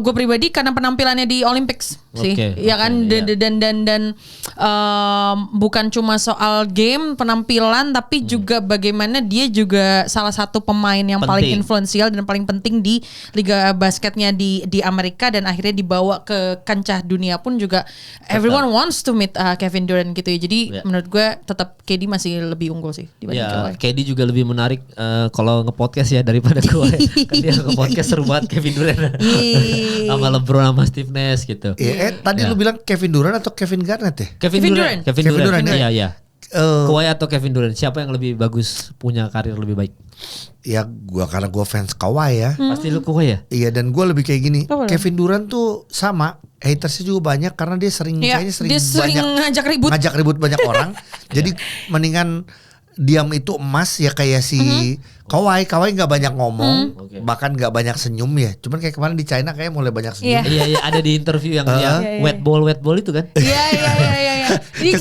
gue pribadi karena penampilannya di Olympics sih, ya kan. Dan bukan cuma soal game penampilan, tapi juga bagaimana dia juga salah satu pemain yang paling influensial dan paling penting di liga basketnya di Amerika, dan akhirnya dibawa ke kancah dunia pun juga everyone wants to meet Kevin Durant gitu ya. Jadi menurut gue tetap KD masih lebih unggul sih dibanding Kawhi. KD juga lebih menarik kalau nge-podcast ya daripada Kawhi. Kan dia nge-podcast seru banget Kevin Durant. Sama LeBron sama Steve Nash gitu. Tadi lu bilang Kevin Durant atau Kevin Garnett ya? Kevin Durant. Iya. Kawhi atau Kevin Durant, siapa yang lebih bagus, punya karir lebih baik? Ya karena gue fans Kawhi ya. Pasti lu Kawhi ya? Iya, dan gue lebih kayak gini. Kevin Durant tuh sama, hatersnya juga banyak karena dia sering ngajak ribut banyak orang. Jadi mendingan diam itu emas ya, kayak si Kawhi nggak banyak ngomong, bahkan nggak banyak senyum ya. Cuman kayak kemarin di China kayak mulai banyak senyum. Iya, ada di interview yang dia wet ball itu kan. Iya. Dia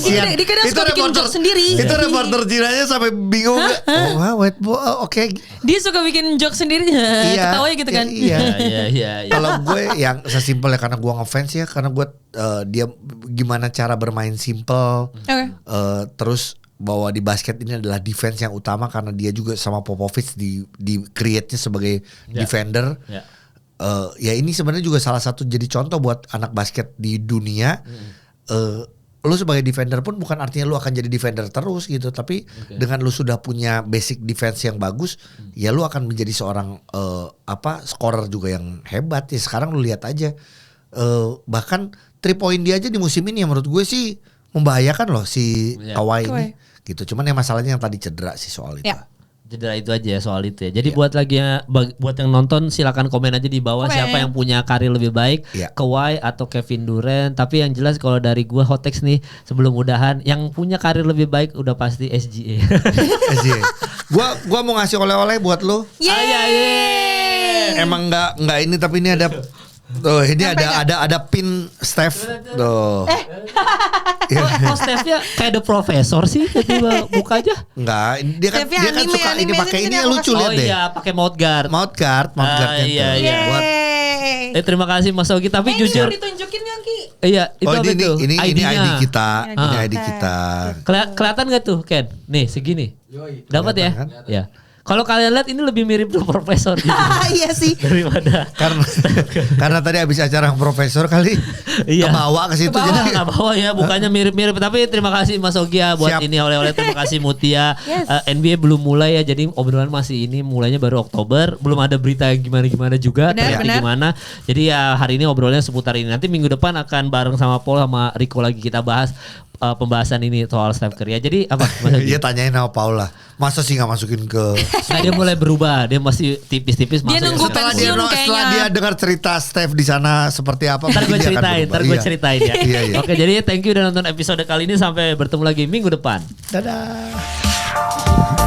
kadang suka bikin joke sendiri. Itu reporter Cina-nya sampai bingung. Wet ball, oke. Dia suka bikin joke sendiri, ketawa gitu kan. Iya. Kalau gue yang sesimpel ya, karena gue ngefans ya, karena gue dia gimana cara bermain simple. Terus bahwa di basket ini adalah defense yang utama karena dia juga sama Popovich di create-nya sebagai defender. Ya ini sebenarnya juga salah satu jadi contoh buat anak basket di dunia. Lu sebagai defender pun bukan artinya lu akan jadi defender terus gitu, tapi dengan lu sudah punya basic defense yang bagus, ya lu akan menjadi seorang scorer juga yang hebat ya. Sekarang lu lihat aja, bahkan 3 point dia aja di musim ini yang menurut gue sih membahayakan loh si Kawhi ini gitu. Cuman yang masalahnya yang tadi cedera sih soal itu. Cedera itu aja ya, soal itu ya. Jadi buat yang nonton silakan komen aja di bawah siapa yang punya karir lebih baik, Kawhi atau Kevin Durant. Tapi yang jelas kalau dari gua hot takes nih sebelum udahan, yang punya karir lebih baik udah pasti SGA. SGA. Gua mau ngasih oleh-oleh buat lo. Emang enggak ini, tapi ini ada ini ada pin Steph. Tuh. Kok Steph-nya kayak The Professor sih tiba buka aja? Enggak, dia kan suka ini pakai ini yang lucu lihat deh. Oh iya, pakai mouth guard. Iya. Buat terima kasih Mas Ogi, tapi jujur ditunjukin yang Ki. Iya, itu apa itu? Ini ID kita. Ini ID kita. Kelihatan enggak tuh, Ken? Nih, segini. Dapat ya? Ya. Kalau kalian lihat ini lebih mirip The Professor gitu. Iya sih. Daripada karena tadi habis acara Profesor kali kebawa ke situ. Kebawa ya, bukannya mirip-mirip. Tapi terima kasih Mas Ogi ya buat ini oleh-oleh. Terima kasih Mutia. NBA belum mulai ya, jadi obrolan masih ini mulainya baru Oktober. Belum ada berita gimana-gimana juga. Ternyata gimana. Jadi ya hari ini obrolannya seputar ini. Nanti minggu depan akan bareng sama Paul sama Rico lagi kita bahas pembahasan ini soal Steph Curry ya. Jadi apa? Iya tanyain sama Paula. Masa sih nggak masukin ke? Nah, dia mulai berubah. Dia masih tipis-tipis Dia masuk. nunggu Setelah pensiun kayaknya. Setelah dia dengar cerita Steph di sana seperti apa, Ntar gue mungkin dia akan ceritain, berubah. ceritain ya. Iya. Oke, jadi thank you udah nonton episode kali ini. Sampai bertemu lagi minggu depan. Dadah.